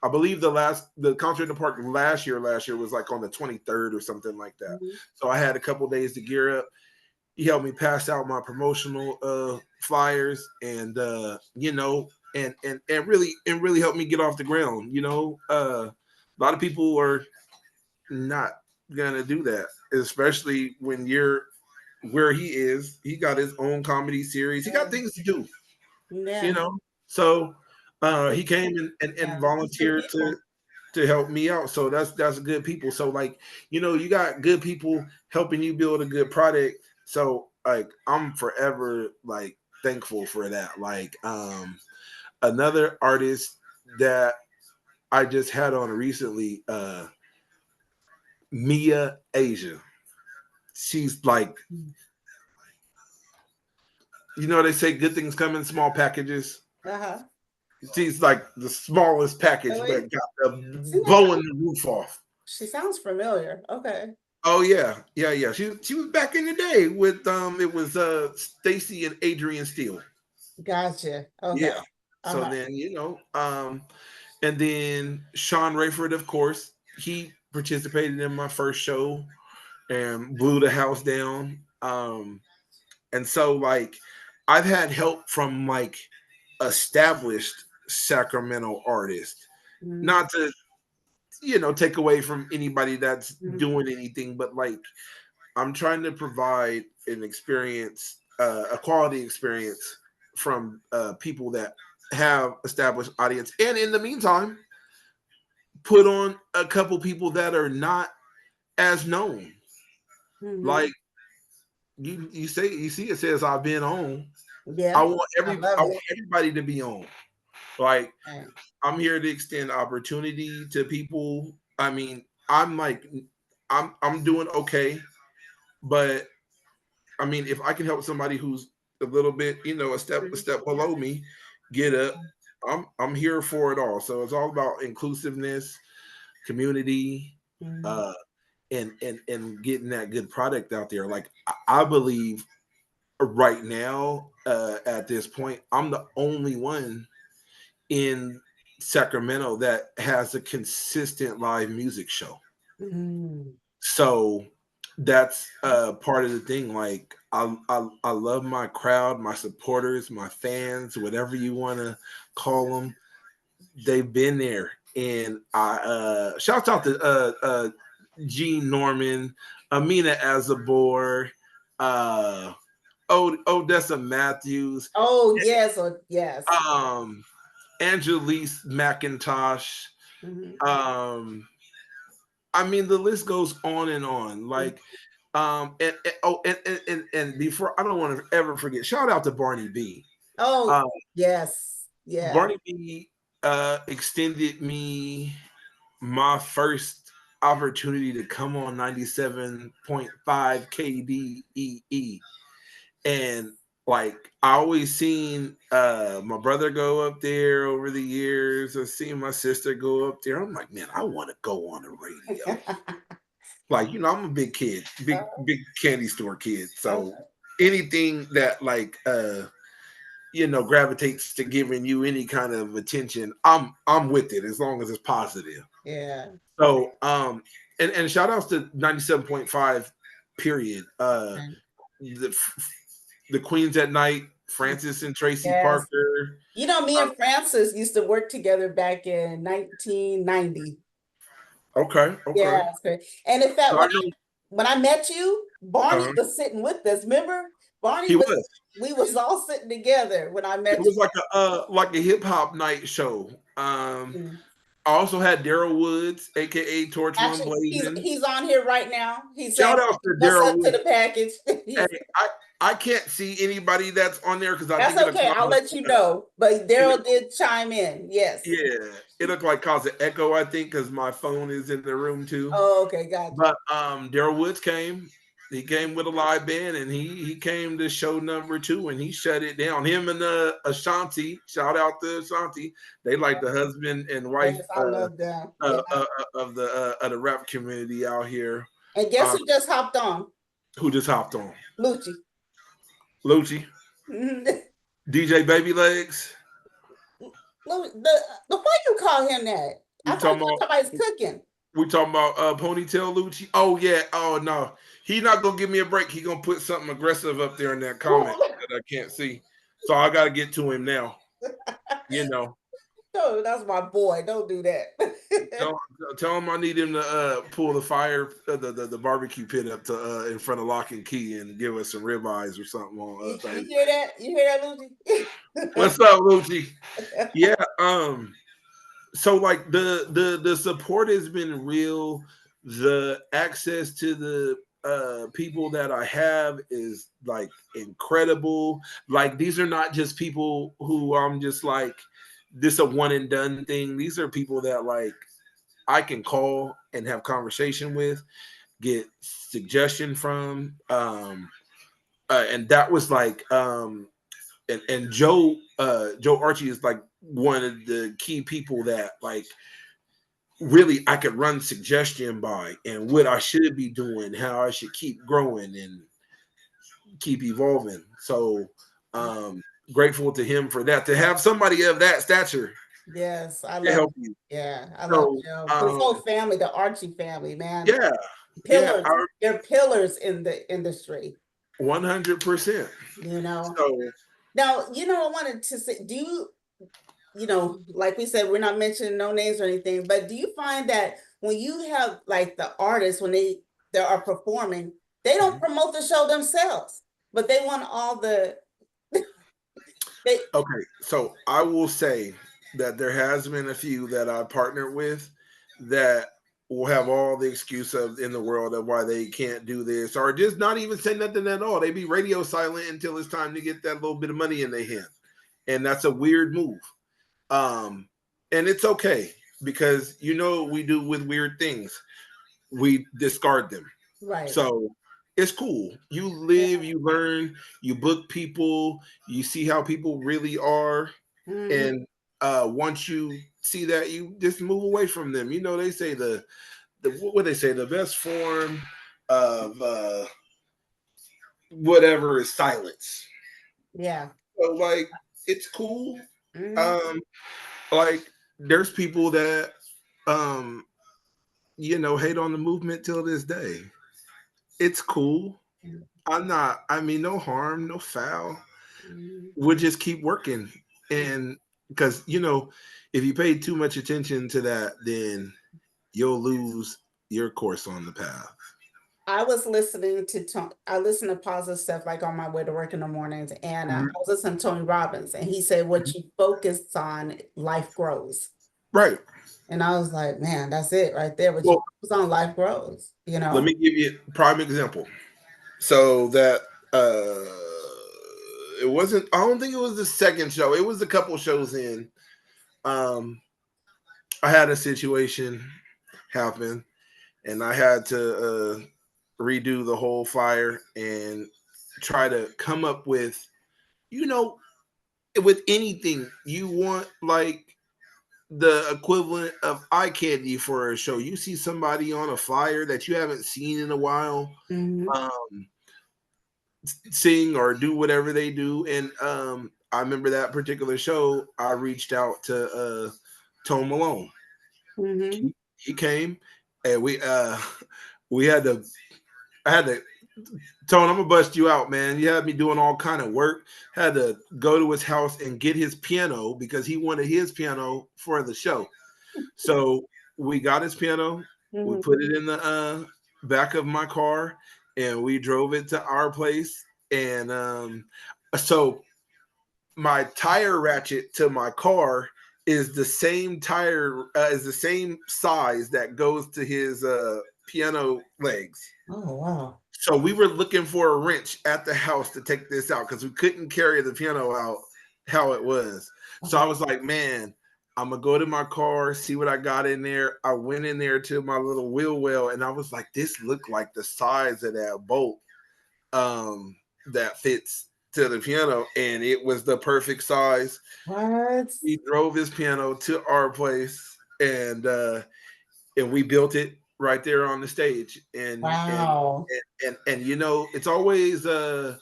[SPEAKER 1] I believe the concert in the park last year was like on the 23rd or something like that.
[SPEAKER 2] Mhm.
[SPEAKER 1] So I had a couple days to gear up. He helped me pass out my promotional flyers and and really helped me get off the ground. A lot of people are not gonna do that, especially when you're where he is. He got his own comedy series. He got things to do, you
[SPEAKER 2] Yeah.
[SPEAKER 1] know. So he came and
[SPEAKER 2] Yeah. It's good
[SPEAKER 1] volunteered
[SPEAKER 2] people.
[SPEAKER 1] to help me out. So that's good people. So like, you got good people helping you build a good product. So like I'm forever like thankful for that. Like another artist that I just had on recently, Mia Asia. She's like, they say good things come in small packages.
[SPEAKER 2] Uh-huh.
[SPEAKER 1] She's like the smallest package,
[SPEAKER 2] Oh,
[SPEAKER 1] but
[SPEAKER 2] wait.
[SPEAKER 1] got the
[SPEAKER 2] Seems like
[SPEAKER 1] blowing the roof off.
[SPEAKER 2] she sounds familiar. Okay.
[SPEAKER 1] Oh yeah. She was back in the day with it was Stacy and Adrian Steele.
[SPEAKER 2] Gotcha.
[SPEAKER 1] Yeah.
[SPEAKER 2] Okay.
[SPEAKER 1] So
[SPEAKER 2] Uh-huh.
[SPEAKER 1] then and then Sean Rayford, of course, he participated in my first show and blew the house down. And so like I've had help from like established Sacramento artists.
[SPEAKER 2] Mhm.
[SPEAKER 1] Not to take away from anybody that's
[SPEAKER 2] Mhm.
[SPEAKER 1] doing anything, but like I'm trying to provide an experience, a quality experience from people that have established audience, and in the meantime, put on a couple people that are not as known.
[SPEAKER 2] Mhm.
[SPEAKER 1] Like you see, it says I've been on. I
[SPEAKER 2] Yeah.
[SPEAKER 1] want
[SPEAKER 2] I
[SPEAKER 1] every I
[SPEAKER 2] love it.
[SPEAKER 1] want everybody to be on. Like
[SPEAKER 2] Right.
[SPEAKER 1] I'm here to extend opportunity to people. I mean, I'm doing okay, but I mean, if I can help somebody who's a little bit, a step below me, get up, I'm here for it all. So it's all about inclusiveness, community,
[SPEAKER 2] Mhm.
[SPEAKER 1] uh, and getting that good product out there. Like I believe right now, at this point, I'm the only one in Sacramento that has a consistent live music show.
[SPEAKER 2] Mhm.
[SPEAKER 1] So that's part of the thing. Like I love my crowd, my supporters, my fans, whatever you want to call them. They've been there, and I shout out to Gene Norman, Amina Azabor, uh, Odessa Matthews,
[SPEAKER 2] Oh, yes. Oh, yes.
[SPEAKER 1] um, Angelise McIntosh.
[SPEAKER 2] Mhm.
[SPEAKER 1] Um, I mean, the list goes on and on.
[SPEAKER 2] Mhm.
[SPEAKER 1] Like, and before, I don't want to ever forget. Shout out to Barney B.
[SPEAKER 2] Oh,
[SPEAKER 1] Uh,
[SPEAKER 2] yes. Yeah.
[SPEAKER 1] Barney B. Extended me my first opportunity to come on 97.5 KDEE, and like I always seen my brother go up there over the years. I've seen my sister go up there. I'm like, man, I want to go on the radio. Like, I'm a big kid, big candy store kid. So anything that like gravitates to giving you any kind of attention, I'm with it as long as it's positive.
[SPEAKER 2] Yeah.
[SPEAKER 1] So and shout outs to 97.5 period.
[SPEAKER 2] Right.
[SPEAKER 1] The the Queens at Night, Francis and Tracy
[SPEAKER 2] Yes.
[SPEAKER 1] Parker.
[SPEAKER 2] Me and Francis used to work together back in 1990.
[SPEAKER 1] Okay.
[SPEAKER 2] Yeah, that's great. And in fact,
[SPEAKER 1] So I know
[SPEAKER 2] when I met you, Barney
[SPEAKER 1] uh,
[SPEAKER 2] was sitting with us. Remember, Barney
[SPEAKER 1] he
[SPEAKER 2] was.
[SPEAKER 1] was.
[SPEAKER 2] We was all sitting together when I
[SPEAKER 1] It
[SPEAKER 2] met
[SPEAKER 1] was like a hip hop night show.
[SPEAKER 2] you.
[SPEAKER 1] I also had Daryl Woods, aka Torch One
[SPEAKER 2] Actually, he's
[SPEAKER 1] Blazing.
[SPEAKER 2] he's on here right now. He's
[SPEAKER 1] Shout
[SPEAKER 2] saying
[SPEAKER 1] out to
[SPEAKER 2] what's
[SPEAKER 1] Daryl
[SPEAKER 2] up to
[SPEAKER 1] Woods.
[SPEAKER 2] the package.
[SPEAKER 1] Hey, I can't see anybody that's on there because I
[SPEAKER 2] That's
[SPEAKER 1] think it'll
[SPEAKER 2] okay. I'll
[SPEAKER 1] cause
[SPEAKER 2] let you know. But
[SPEAKER 1] it,
[SPEAKER 2] Daryl did chime in. Yes.
[SPEAKER 1] yeah, it'll like cause an echo. I think because my phone is in the room too.
[SPEAKER 2] Oh, okay, gotcha.
[SPEAKER 1] But Daryl Woods came. He came with a live band, and he came to show number 2, and he shut it down. Him and Ashanti, shout out to Ashanti. They like the husband and wife
[SPEAKER 2] Yes, I love them. Yeah.
[SPEAKER 1] of the rap community out here.
[SPEAKER 2] And guess who just hopped on?
[SPEAKER 1] Who just hopped on?
[SPEAKER 2] Lucci.
[SPEAKER 1] Lucci, DJ Baby Legs.
[SPEAKER 2] Why you call him that? I thought you were talking about his cooking.
[SPEAKER 1] We talking about Ponytail Lucci. Oh yeah. Oh no, he's not gonna give me a break. He gonna put something aggressive up there in that comment that I can't see. So I gotta get to him now. You know.
[SPEAKER 2] No, that's my boy. Don't do that.
[SPEAKER 1] tell him I need him to pull the fire, the barbecue pit up to in front of Lock and Key and give us some ribeyes or something.
[SPEAKER 2] You hear that? You hear that, Lucci?
[SPEAKER 1] What's up, Lucci? Yeah. So like the support has been real. The access to the people that I have is like incredible. Like these are not just people who I'm just like this a one and done thing. These are people that like I can call and have conversation with, get suggestion from, and that was like and Joe Archie is like one of the key people that like really I could run suggestion by and what I should be doing, how I should keep growing and keep evolving. So grateful to him for that, to have somebody of that stature.
[SPEAKER 2] Yes, I
[SPEAKER 1] to
[SPEAKER 2] love
[SPEAKER 1] help you.
[SPEAKER 2] Yeah, I love the whole family, the Archie family, man.
[SPEAKER 1] Yeah.
[SPEAKER 2] Pillars. They're pillars in the industry.
[SPEAKER 1] 100%.
[SPEAKER 2] You know.
[SPEAKER 1] So
[SPEAKER 2] now, I wanted to say, do you, like we said, we're not mentioning no names or anything, but do you find that when you have like the artists, when they are performing, they don't promote the show themselves, but they want all the
[SPEAKER 1] okay, so I will say that there has been a few that I partnered with that will have all the excuse of in the world of why they can't do this or just not even say nothing at all. They be radio silent until it's time to get that little bit of money in their hand. And that's a weird move. And it's okay because what we do with weird things. We discard them.
[SPEAKER 2] Right.
[SPEAKER 1] So it's cool. You live, you learn, you book people, you see how people really are. And once you see that, you just move away from them. They say the best form of whatever is silence.
[SPEAKER 2] Yeah.
[SPEAKER 1] So like it's cool. Like there's people that hate on the movement till this day. It's cool. No harm, no foul. We'll just keep working. And because if you pay too much attention to that, then you'll lose your course on the path.
[SPEAKER 2] I was listening to I listen to positive stuff like on my way to work in the mornings, and I was listening to Tony Robbins, and he said, "What you focus on, life grows."
[SPEAKER 1] Right.
[SPEAKER 2] And I was like, "Man, that's it right there. What you focus on, life grows."
[SPEAKER 1] Let me give you a prime example. So that it wasn't. I don't think it was the second show. It was a couple shows in. I had a situation happen, and I had to redo the whole flyer and try to come up with, with anything you want, like the equivalent of eye candy for a show. You see somebody on a flyer that you haven't seen in a while, sing or do whatever they do. And I remember that particular show, I reached out to Tone Malone. He came and we had to Tone, I'm gonna bust you out, man. You had me doing all kind of work. Had to go to his house and get his piano because he wanted his piano for the show. So we got his piano. We put it in the back of my car, and we drove it to our place. And so my tire ratchet to my car is the same tire, is the same size that goes to his piano legs.
[SPEAKER 2] Oh, wow.
[SPEAKER 1] So we were looking for a wrench at the house to take this out because we couldn't carry the piano out how it was. So I was like, man, I'm going to go to my car, see what I got in there. I went in there to my little wheel well, and I was like, this looked like the size of that bolt. that fits to the piano, and it was the perfect size.
[SPEAKER 2] What?
[SPEAKER 1] He drove his piano to our place, and we built it right there on the stage.
[SPEAKER 2] Wow.
[SPEAKER 1] And it's always a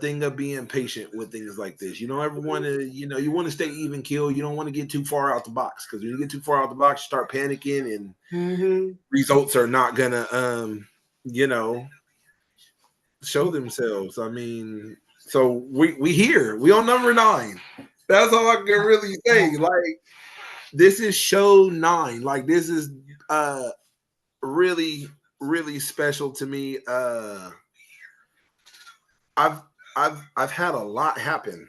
[SPEAKER 1] thing of being patient with things like this. You don't ever want to, you want to stay even keel. You don't want to get too far out the box, because when you get too far out the box, you start panicking, and results are not gonna, you know, show themselves. I mean, so we here. We on number 9. That's all I can really say. Like, this is show 9. Like, this is really, really special to me. I've I've had a lot happen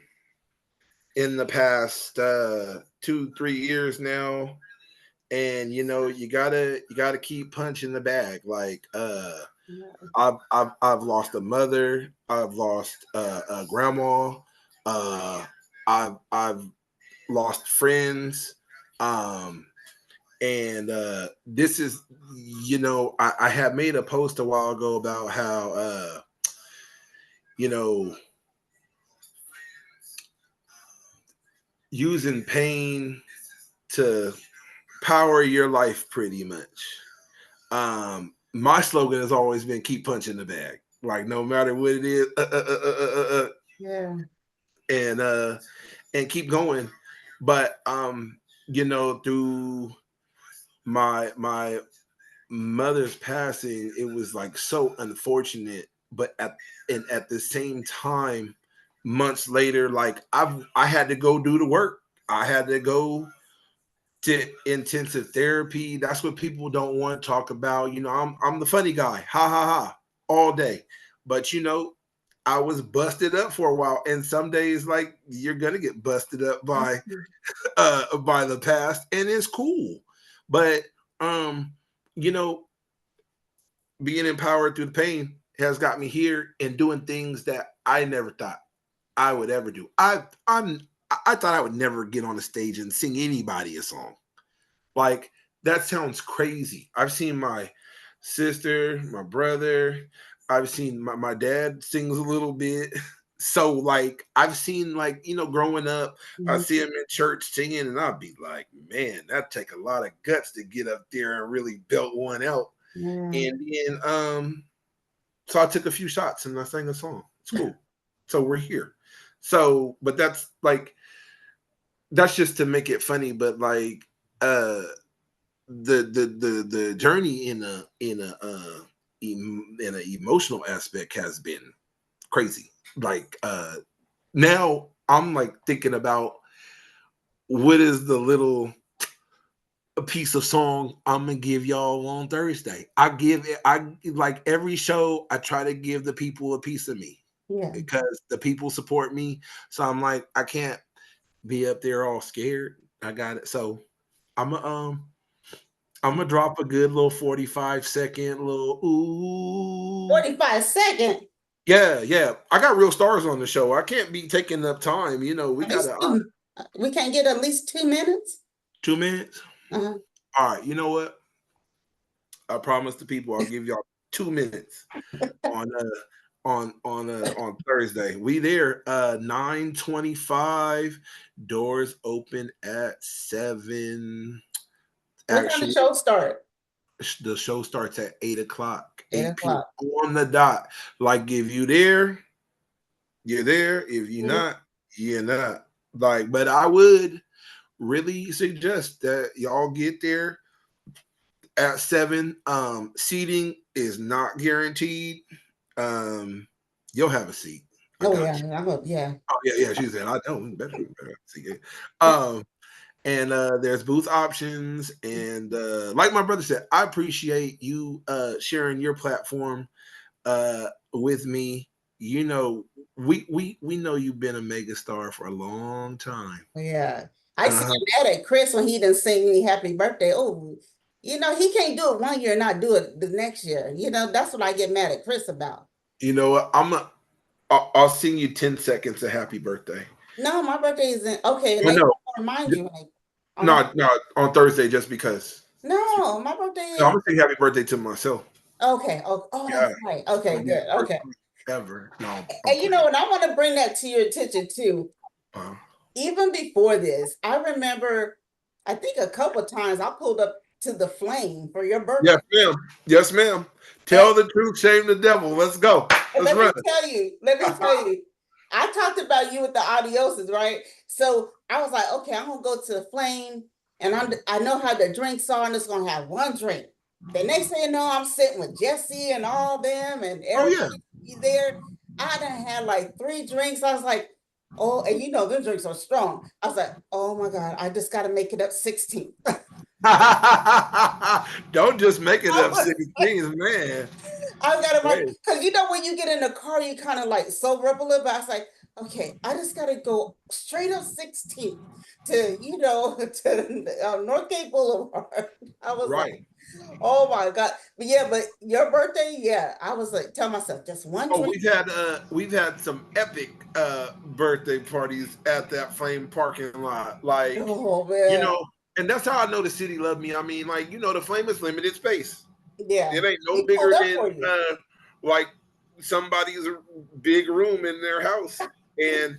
[SPEAKER 1] in the past 2-3 years now, and you gotta keep punching the bag. Like, I've lost a mother, I've lost a grandma, I've lost friends, um, and this is, I had made a post a while ago about how you know using pain to power your life, pretty much. My slogan has always been keep punching the bag. Like, no matter what it is,
[SPEAKER 2] Yeah.
[SPEAKER 1] and keep going. But through my mother's passing, it was like so unfortunate. But at the same time, months later, like, I had to go do the work. I had to go to intensive therapy. That's what people don't want to talk about. I'm the funny guy, ha ha ha, all day. But I was busted up for a while, and some days, like, you're gonna get busted up by the past, and it's cool. But you know, being empowered through the pain has got me here and doing things that I never thought I would ever do. I thought I would never get on a stage and sing anybody a song. Like, that sounds crazy. I've seen my sister, my brother, I've seen my dad sings a little bit. So, like, I've seen, like, growing up, I see him in church singing, and I'd be like, man, that take a lot of guts to get up there and really belt one out. And then so I took a few shots and I sang a song. It's cool. So we're here. So, but that's just to make it funny. But, like, the journey in an emotional aspect has been crazy. Like, now I'm, like, thinking about what is the little a piece of song I'm gonna give y'all on Thursday. I like, every show I try to give the people a piece of me.
[SPEAKER 2] Yeah.
[SPEAKER 1] Because the people support me. So I'm like, I can't be up there all scared. I got it. So I'm gonna drop a good little 45-second little ooh.
[SPEAKER 2] 45 seconds.
[SPEAKER 1] Yeah. I got real stars on the show. I can't be taking up time. We gotta.
[SPEAKER 2] We can't get at least 2 minutes.
[SPEAKER 1] 2 minutes.
[SPEAKER 2] Uh-huh.
[SPEAKER 1] All right. You know what? I promise the people I'll give y'all 2 minutes on Thursday. We there 9:25. Doors open at 7.
[SPEAKER 2] What time the show start?
[SPEAKER 1] The show starts at 8:00.
[SPEAKER 2] 8
[SPEAKER 1] p.m.
[SPEAKER 2] o'clock.
[SPEAKER 1] on the dot. Like, if you there, you're there. If you're not, you're not. Like, but I would really suggest that y'all get there at 7. Seating is not guaranteed. You'll have a seat.
[SPEAKER 2] Oh yeah, yeah.
[SPEAKER 1] Oh yeah. She said, I don't better see it. And there's booth options, and like my brother said, I appreciate you sharing your platform with me. We know you've been a megastar for a long time.
[SPEAKER 2] Yeah. I see him mad at Chris when he didn't sing me happy birthday. Oh, he can't do it one year and not do it the next year. That's what I get mad at Chris about.
[SPEAKER 1] You know what? I'll sing you 10 seconds of happy birthday.
[SPEAKER 2] No, my birthday isn't okay.
[SPEAKER 1] Well, no.
[SPEAKER 2] Remind you.
[SPEAKER 1] No, on Thursday, just because.
[SPEAKER 2] No, my birthday.
[SPEAKER 1] No, I'm gonna sing happy birthday to myself.
[SPEAKER 2] Okay. Oh,
[SPEAKER 1] yeah.
[SPEAKER 2] That's right. Okay, good. Okay.
[SPEAKER 1] ever. No,
[SPEAKER 2] And you know, and I want to bring that to your attention too.
[SPEAKER 1] uh,
[SPEAKER 2] Even before this, I remember, I think a couple of times I pulled up to the Flame for your birthday.
[SPEAKER 1] yes, ma'am. Yes, ma'am.
[SPEAKER 2] And,
[SPEAKER 1] Tell the truth, shame the devil. Let's go.
[SPEAKER 2] and
[SPEAKER 1] Let's run.
[SPEAKER 2] let me tell you, I talked about you with the audioses, right? So I was like, okay, I'm gonna go to the Flame, and I know how the drinks are, and it's gonna have one drink. The next thing you know, I'm sitting with Jesse and all them and
[SPEAKER 1] Oh yeah.
[SPEAKER 2] everybody there. I done had like 3 drinks. I was like, oh, and you know, them drinks are strong. I was like, oh my God, I just got to make it up 16.
[SPEAKER 1] Don't just make it
[SPEAKER 2] I
[SPEAKER 1] up
[SPEAKER 2] was like,
[SPEAKER 1] 16, man.
[SPEAKER 2] I got to
[SPEAKER 1] Hey.
[SPEAKER 2] like, because you know, when you get in the car, you kind of like sober up a little bit. I was like, okay, I just got to go straight up 16 to, you know, to Northgate Boulevard. I was like,
[SPEAKER 1] Right.
[SPEAKER 2] oh my God. But yeah, but your birthday, yeah. I was like, tell myself just one
[SPEAKER 1] Oh,
[SPEAKER 2] drink.
[SPEAKER 1] we've had some epic birthday parties at that Flame parking lot. Like,
[SPEAKER 2] Oh
[SPEAKER 1] you
[SPEAKER 2] man.
[SPEAKER 1] know, and that's how I know the city loved me. I mean, like, the Flame is limited space.
[SPEAKER 2] Yeah.
[SPEAKER 1] It ain't no
[SPEAKER 2] We pulled
[SPEAKER 1] bigger
[SPEAKER 2] up
[SPEAKER 1] than
[SPEAKER 2] for you.
[SPEAKER 1] like somebody's big room in their house. And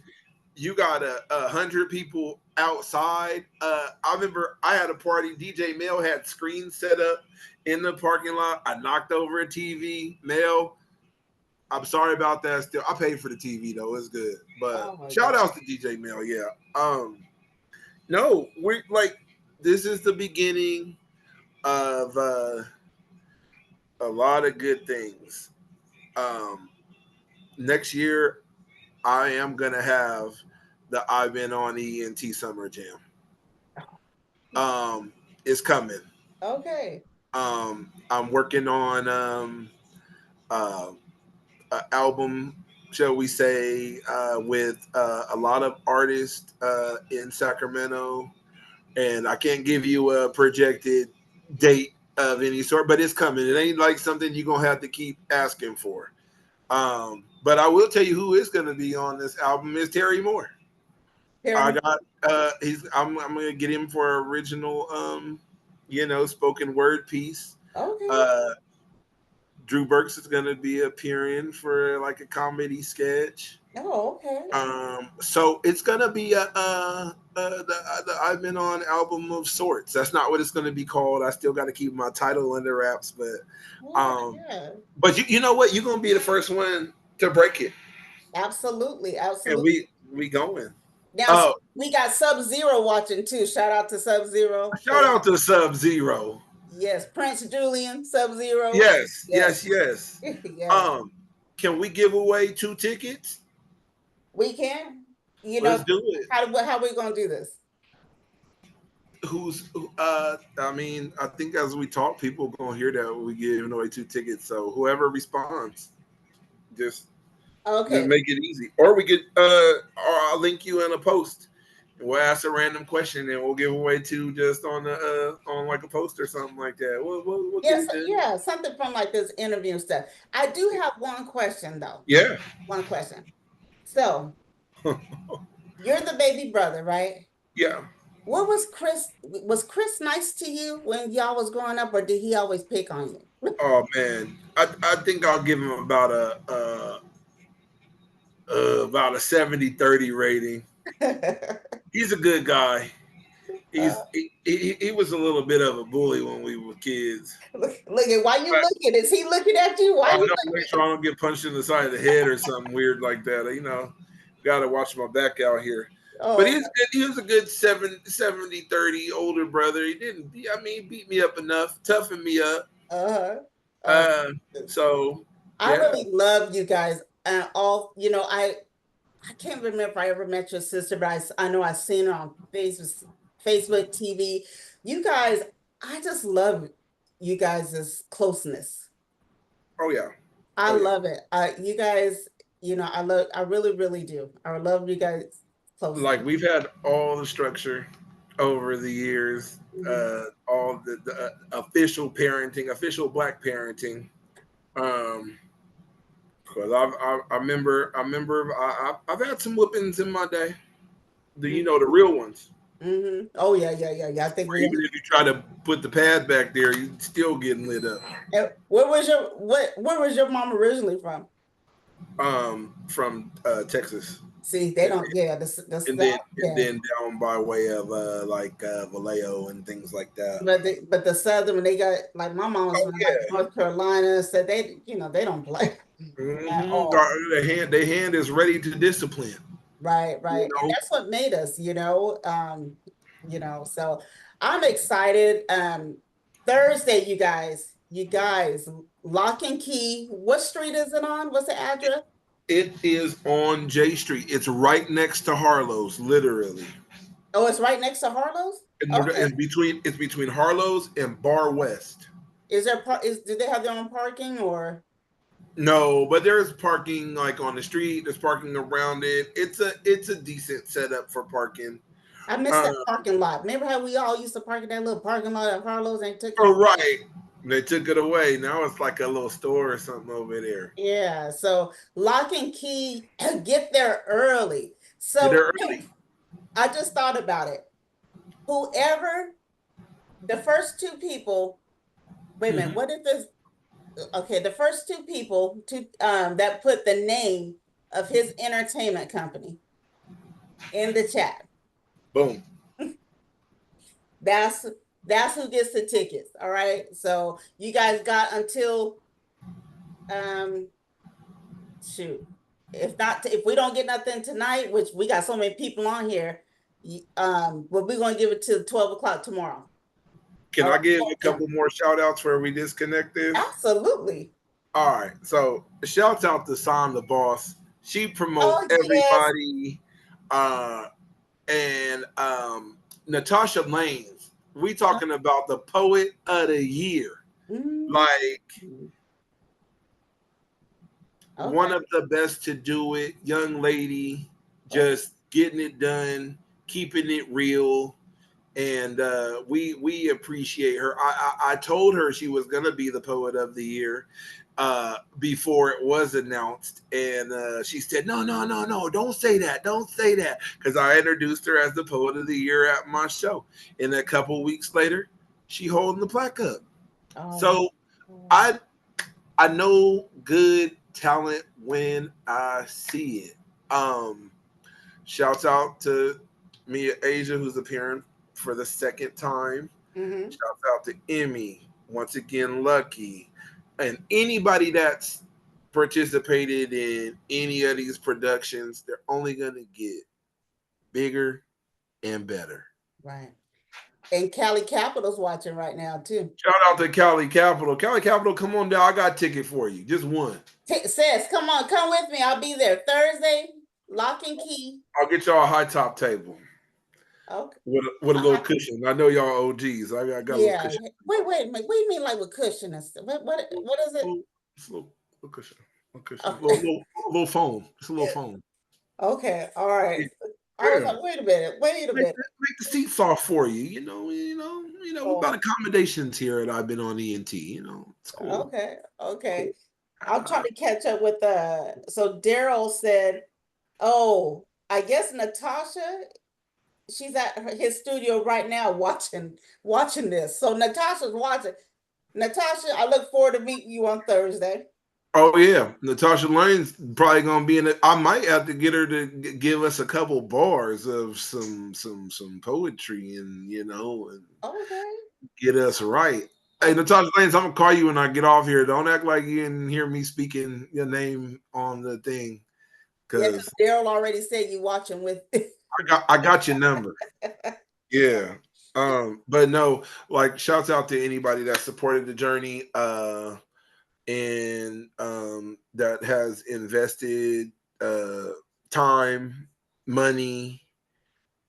[SPEAKER 1] you got 100 people outside. I remember I had a party. DJ Mel had screens set up in the parking lot. I knocked over a TV. Mel, I'm sorry about that. Still, I paid for the TV though. It's good. But
[SPEAKER 2] Oh my
[SPEAKER 1] shout
[SPEAKER 2] God.
[SPEAKER 1] outs to DJ Mel. Yeah. No, we're like, this is the beginning of a lot of good things. Um, Next year, I am gonna have the I've Been on ENT Summer Jam. It's coming.
[SPEAKER 2] Okay.
[SPEAKER 1] I'm working on uh, an album, shall we say, with a lot of artists in Sacramento, and I can't give you a projected date of any sort, but it's coming. It ain't like something you're gonna have to keep asking for. But I will tell you who is going to be on this album is Terry Moore. I
[SPEAKER 2] Terry.
[SPEAKER 1] got I'm gonna get him for original spoken word piece.
[SPEAKER 2] Okay.
[SPEAKER 1] Uh Drew Burks is gonna be appearing for like a comedy sketch.
[SPEAKER 2] Oh, okay.
[SPEAKER 1] So it's gonna be the I've Been on album of sorts. That's not what it's gonna be called. I still got to keep my title under wraps,
[SPEAKER 2] Yeah, yeah.
[SPEAKER 1] but you know what? You're gonna be the first one to break it,
[SPEAKER 2] Absolutely.
[SPEAKER 1] and
[SPEAKER 2] Absolutely.
[SPEAKER 1] we going.
[SPEAKER 2] Now
[SPEAKER 1] Oh,
[SPEAKER 2] we got Sub Zero watching too. Shout out to Sub Zero.
[SPEAKER 1] shout out to Sub Zero.
[SPEAKER 2] Yes, Prince Julian, Sub Zero.
[SPEAKER 1] Yes,
[SPEAKER 2] Yes.
[SPEAKER 1] yes, yes.
[SPEAKER 2] Yes.
[SPEAKER 1] Um, can we give away 2 tickets?
[SPEAKER 2] We can. You know,
[SPEAKER 1] Let's do it.
[SPEAKER 2] how we gonna do this?
[SPEAKER 1] I mean, I think as we talk, people are gonna hear that we giving away 2 tickets. So whoever responds, just
[SPEAKER 2] Okay.
[SPEAKER 1] make it easy. Or we could or I'll link you in a post. And we'll ask a random question and we'll give away 2 just on the on like a post or something like that. We'll get
[SPEAKER 2] Yes,
[SPEAKER 1] it done.
[SPEAKER 2] yeah, something from like this interview stuff. I do have one question though.
[SPEAKER 1] Yeah.
[SPEAKER 2] One question. So you're the baby brother, right?
[SPEAKER 1] Yeah.
[SPEAKER 2] What was Chris nice to you when y'all was growing up, or did he always pick on you?
[SPEAKER 1] Oh man. I think I'll give him about about a 70-30 rating. He's a good guy. He was a little bit of a bully when we were kids.
[SPEAKER 2] Look at why you looking? Is he looking at you? Why
[SPEAKER 1] I
[SPEAKER 2] you
[SPEAKER 1] don't make sure
[SPEAKER 2] looking?
[SPEAKER 1] I don't get punched in the side of the head or something weird like that. Got to watch my back out here. But
[SPEAKER 2] Oh,
[SPEAKER 1] he's good. He was a good 70-30 older brother. He didn't. I mean, he beat me up enough, toughened me up.
[SPEAKER 2] uh-huh. Oh,
[SPEAKER 1] Uh, so
[SPEAKER 2] I
[SPEAKER 1] yeah.
[SPEAKER 2] really love you guys. And all, I can't remember if I ever met your sister, but I know I've seen her on Facebook, TV. You guys, I just love you guys' closeness.
[SPEAKER 1] Oh yeah.
[SPEAKER 2] I
[SPEAKER 1] Oh yeah.
[SPEAKER 2] love it. You guys, I really, really do. I love you guys closeness.
[SPEAKER 1] Like we've had all the structure over the years, all the official parenting, official black parenting. Because I remember I've had some whoopings in my day. The real ones.
[SPEAKER 2] Mm-hmm. Oh yeah, yeah, yeah, yeah. I think we.
[SPEAKER 1] Even if you try to put the pad back there, you still getting lit up.
[SPEAKER 2] Where was your mom originally from?
[SPEAKER 1] From Texas.
[SPEAKER 2] See, they don't. Yeah, the
[SPEAKER 1] and then
[SPEAKER 2] South. Yeah,
[SPEAKER 1] down by way of Vallejo and things like that.
[SPEAKER 2] but the Southern, when they got like my mom was
[SPEAKER 1] Oh
[SPEAKER 2] from like
[SPEAKER 1] yeah.
[SPEAKER 2] North Carolina, said they don't play at all.
[SPEAKER 1] The hand is ready to discipline.
[SPEAKER 2] Right,
[SPEAKER 1] You
[SPEAKER 2] right. And
[SPEAKER 1] know,
[SPEAKER 2] that's what made us, so I'm excited. Thursday, you guys, Lock and Key. What street is it on? What's the address?
[SPEAKER 1] it is on J Street. It's right next to Harlow's, literally.
[SPEAKER 2] Oh, it's right next to Harlow's?
[SPEAKER 1] And
[SPEAKER 2] Okay.
[SPEAKER 1] it's between Harlow's and Bar West.
[SPEAKER 2] Do they have their own parking or
[SPEAKER 1] No, but there's parking like on the street. There's parking around it. It's a decent setup for parking.
[SPEAKER 2] I missed
[SPEAKER 1] Uh,
[SPEAKER 2] that parking lot. Remember how we all used to park in that little parking lot at Harlow's and took it
[SPEAKER 1] oh
[SPEAKER 2] away?
[SPEAKER 1] right, they took it away. Now it's like a little store or something over there.
[SPEAKER 2] Yeah, so Lock and Key, get there early.
[SPEAKER 1] Get
[SPEAKER 2] So
[SPEAKER 1] there early.
[SPEAKER 2] I just thought about it. Whoever the first two people, wait a minute,
[SPEAKER 1] Mhm.
[SPEAKER 2] what if this okay, the first two people that put the name of his entertainment company in the chat.
[SPEAKER 1] Boom.
[SPEAKER 2] That's that's who gets the tickets. All right. So you guys got until um shoot. If we don't get nothing tonight, which we got so many people on here, but we're gonna give it to 12 o'clock tomorrow.
[SPEAKER 1] Can
[SPEAKER 2] All
[SPEAKER 1] I
[SPEAKER 2] right,
[SPEAKER 1] give
[SPEAKER 2] 12
[SPEAKER 1] a
[SPEAKER 2] p.m.
[SPEAKER 1] couple more shout outs where we disconnect this?
[SPEAKER 2] Absolutely.
[SPEAKER 1] All right. So shouts out to Sam the boss. She promote
[SPEAKER 2] Oh yes.
[SPEAKER 1] everybody. Uh and Natasha Lanes. We talking about the poet of the year.
[SPEAKER 2] Mm,
[SPEAKER 1] Like one
[SPEAKER 2] okay.
[SPEAKER 1] of the best to do it, young lady,
[SPEAKER 2] Okay.
[SPEAKER 1] just getting it done, keeping it real, and we appreciate her. I told her she was gonna be the poet of the year before it was announced, and she said, "No, no, no, no, don't say that, don't say that," because I introduced her as the poet of the year at my show, and a couple weeks later, she holding the plaque up.
[SPEAKER 2] Oh,
[SPEAKER 1] So
[SPEAKER 2] oh,
[SPEAKER 1] I I know good talent when I see it. Um, Shouts out to Mia Asia, who's appearing for the second time.
[SPEAKER 2] mm-hmm.
[SPEAKER 1] Shouts out to Emmy, once again, Lucky, and anybody that's participated in any of these productions. They're only going to get bigger and better.
[SPEAKER 2] Right. And Cali Capital's watching right now too.
[SPEAKER 1] Shout out to Cali Capital. Cali Capital, come on down. I got a ticket for you. Just one.
[SPEAKER 2] Says, come on, come with me. I'll be there Thursday. Lock and Key.
[SPEAKER 1] I'll get y'all a high top table
[SPEAKER 2] Okay.
[SPEAKER 1] with a little cushion. I know y'all OGs. I got a little
[SPEAKER 2] Yeah.
[SPEAKER 1] cushion.
[SPEAKER 2] Wait a minute. What do you mean like with cushion and stuff? What is it?
[SPEAKER 1] It's little cushion. Little cushion.
[SPEAKER 2] Oh,
[SPEAKER 1] Little phone. It's a little phone.
[SPEAKER 2] okay. All right. I was
[SPEAKER 1] Yeah.
[SPEAKER 2] like, wait a minute. Wait a minute.
[SPEAKER 1] Make the seats soft for you. We
[SPEAKER 2] Oh,
[SPEAKER 1] got accommodations here at I've been on ENT. It's cool.
[SPEAKER 2] okay. Okay.
[SPEAKER 1] Cool.
[SPEAKER 2] I'll try to catch up with so Daryl said, oh, I guess Natasha, she's at his studio right now watching this. So Natasha's watching. Natasha, I look forward to meeting you on Thursday.
[SPEAKER 1] Oh yeah, Natasha Lane's probably gonna be in it. I might have to get her to give us a couple bars of some poetry and
[SPEAKER 2] Okay.
[SPEAKER 1] get us right. Hey,
[SPEAKER 2] I,
[SPEAKER 1] Natasha Lanes, I'm gonna call you when I get off here. Don't act like you didn't hear me speaking your name on the thing,
[SPEAKER 2] yeah, because
[SPEAKER 1] because
[SPEAKER 2] Daryl already said you watching with.
[SPEAKER 1] I got your number. Yeah. But no, like shouts out to anybody that supported the journey, and that has invested uh time, money,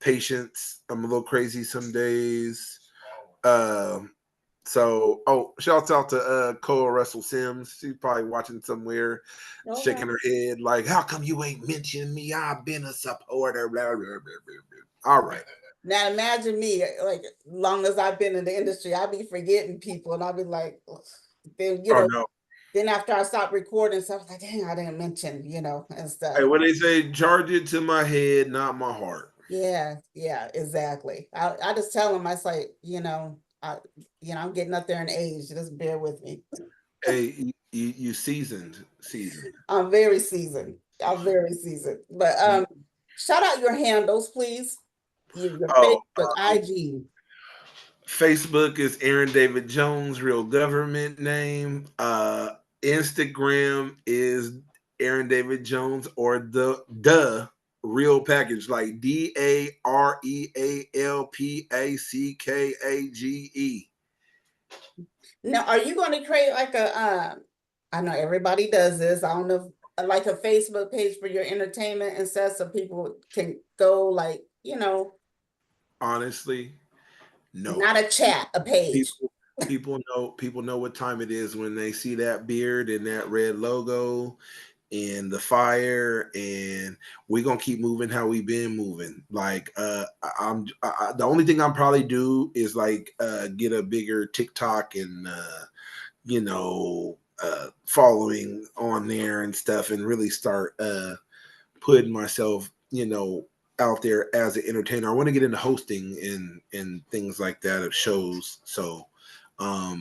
[SPEAKER 1] patience. I'm a little crazy some days. Um shouts out to Cole Russell Sims. She's probably watching somewhere,
[SPEAKER 2] Okay.
[SPEAKER 1] shaking her head like, how come you ain't mentioned me? I've been a supporter. Blah, blah, blah, blah. All right.
[SPEAKER 2] Now imagine me, like long as I've been in the industry, I'll be forgetting people and I'll be like, ugh. Then
[SPEAKER 1] Oh no.
[SPEAKER 2] then after I stop recording, so I was like, dang, I didn't mention, and
[SPEAKER 1] Hey,
[SPEAKER 2] stuff.
[SPEAKER 1] what they say, charge it to my head, not my heart.
[SPEAKER 2] Yeah, yeah, exactly. I just tell them, I say, I'm getting up there in age. Just bear with me.
[SPEAKER 1] Hey, You seasoned.
[SPEAKER 2] I'm very seasoned. I'm very seasoned. But shout out your handles, please. Your
[SPEAKER 1] Oh,
[SPEAKER 2] Facebook, IG.
[SPEAKER 1] Facebook is Aaron David Jones, real government name. Instagram is Aaron David Jones or the real package, like DAREALPACKAGE.
[SPEAKER 2] Now, are you going to create like a? I know everybody does this. I don't know, like a Facebook page for your entertainment and stuff, so people can go, like,
[SPEAKER 1] Honestly, no.
[SPEAKER 2] not a chat, a page.
[SPEAKER 1] People know what time it is when they see that beard and that red logo and the fire, and we're gonna keep moving how we've been moving. Like the only thing I'm probably do is like get a bigger TikTok and following on there and stuff, and really start putting myself out there as an entertainer. I want to get into hosting and things like that of shows. So I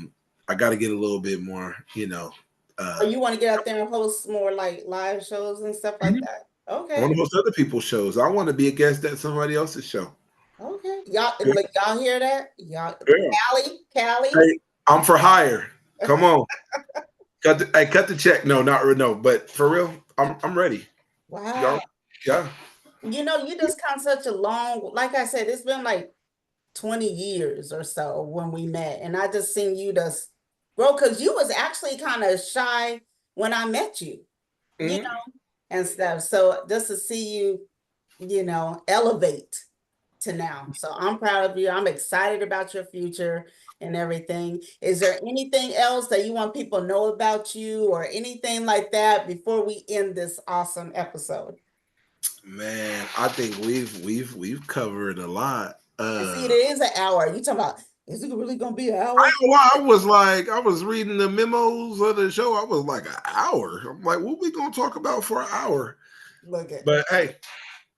[SPEAKER 1] got to get a little bit more,
[SPEAKER 2] Or you want to get out there and host more like live shows and stuff like that?
[SPEAKER 1] I want
[SPEAKER 2] Okay.
[SPEAKER 1] to host other people's shows. I want to be a guest at somebody else's show.
[SPEAKER 2] Okay. Y'all,
[SPEAKER 1] Yeah.
[SPEAKER 2] like, y'all hear that? Y'all,
[SPEAKER 1] Yeah.
[SPEAKER 2] Callie.
[SPEAKER 1] Hey, I'm for hire. Come on. Cut the check. No, but for real, I'm ready.
[SPEAKER 2] Wow.
[SPEAKER 1] Y'all, yeah.
[SPEAKER 2] You just come such a long, like I said, it's been like 20 years or so when we met, and I just seen you just grow, because you was actually kind of shy when I met you,
[SPEAKER 1] Mm-hmm.
[SPEAKER 2] and stuff. So just to see you, elevate to now. So I'm proud of you. I'm excited about your future and everything. Is there anything else that you want people to know about you or anything like that before we end this awesome episode?
[SPEAKER 1] Man, I think we've covered a lot.
[SPEAKER 2] And see, it is an hour. You talking about, is it really gonna be an hour?
[SPEAKER 1] I was reading the memos of the show. I was like, an hour. I'm like, what we gonna talk about for an hour?
[SPEAKER 2] Look at,
[SPEAKER 1] But hey,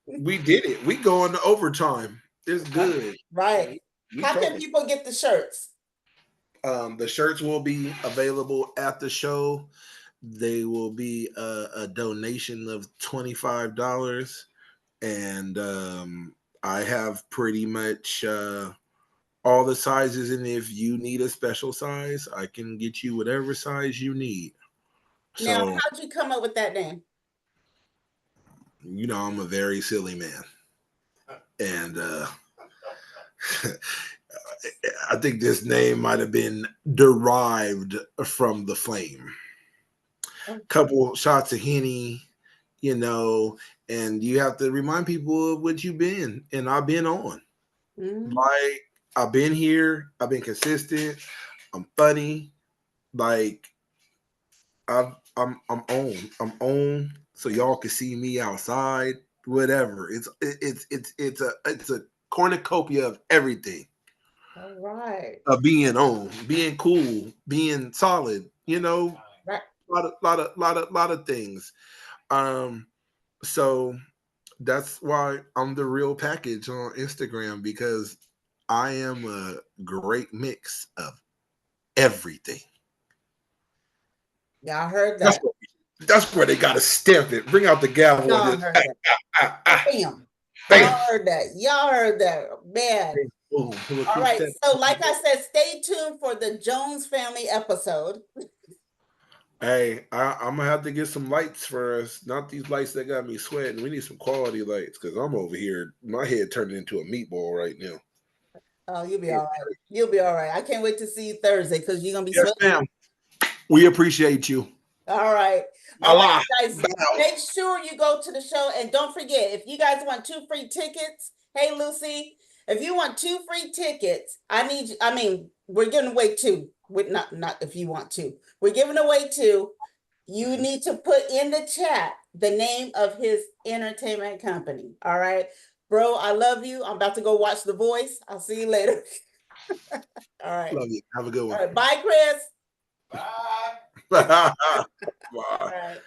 [SPEAKER 1] we did it. We go into overtime. It's good.
[SPEAKER 2] right. How can
[SPEAKER 1] talking.
[SPEAKER 2] people get the shirts?
[SPEAKER 1] The shirts will be available at the show. They will be a donation of $25, and I have pretty much all the sizes. And if you need a special size, I can get you whatever size you need.
[SPEAKER 2] Now,
[SPEAKER 1] So
[SPEAKER 2] how'd you come up with that name?
[SPEAKER 1] I'm a very silly man, and I think this name might have been derived from the flame. Couple shots of Henny, and you have to remind people of what you've been, and I've been on.
[SPEAKER 2] Mm-hmm.
[SPEAKER 1] Like, I've been here, I've been consistent, I'm funny, like I'm on, so y'all can see me outside, whatever. It's a cornucopia of everything.
[SPEAKER 2] All right.
[SPEAKER 1] Of being on, being cool, being solid,
[SPEAKER 2] Right.
[SPEAKER 1] lot of things. So that's why I'm the real package on Instagram, because I am a great mix of everything.
[SPEAKER 2] Y'all heard that.
[SPEAKER 1] That's where they gotta stamp it. Bring out the gavel.
[SPEAKER 2] Y'all heard that. Bam. Y'all heard that. Y'all heard that. Man.
[SPEAKER 1] Boom.
[SPEAKER 2] All right. So, like I said, stay tuned for the Jones family episode.
[SPEAKER 1] Hey, I'm gonna have to get some lights for us. Not these lights that got me sweating. We need some quality lights, because I'm over here. My head turning into a meatball right now.
[SPEAKER 2] Oh, you'll be all right. You'll be all right. I can't wait to see you Thursday, because you're gonna be
[SPEAKER 1] Yes,
[SPEAKER 2] sweating.
[SPEAKER 1] ma'am. We appreciate you.
[SPEAKER 2] All right. All right, guys. Make sure you go to the show, and don't forget, if you guys want 2 free tickets, hey Lucy, if you want 2 free tickets, we're giving away 2. With not if you want 2. We're giving away 2. You need to put in the chat the name of his entertainment company. All right. Bro, I love you. I'm about to go watch The Voice. I'll see you later. All right.
[SPEAKER 1] Love you. Have a good one.
[SPEAKER 2] All right. Bye, Chris.
[SPEAKER 1] Bye. Bye.
[SPEAKER 2] All right.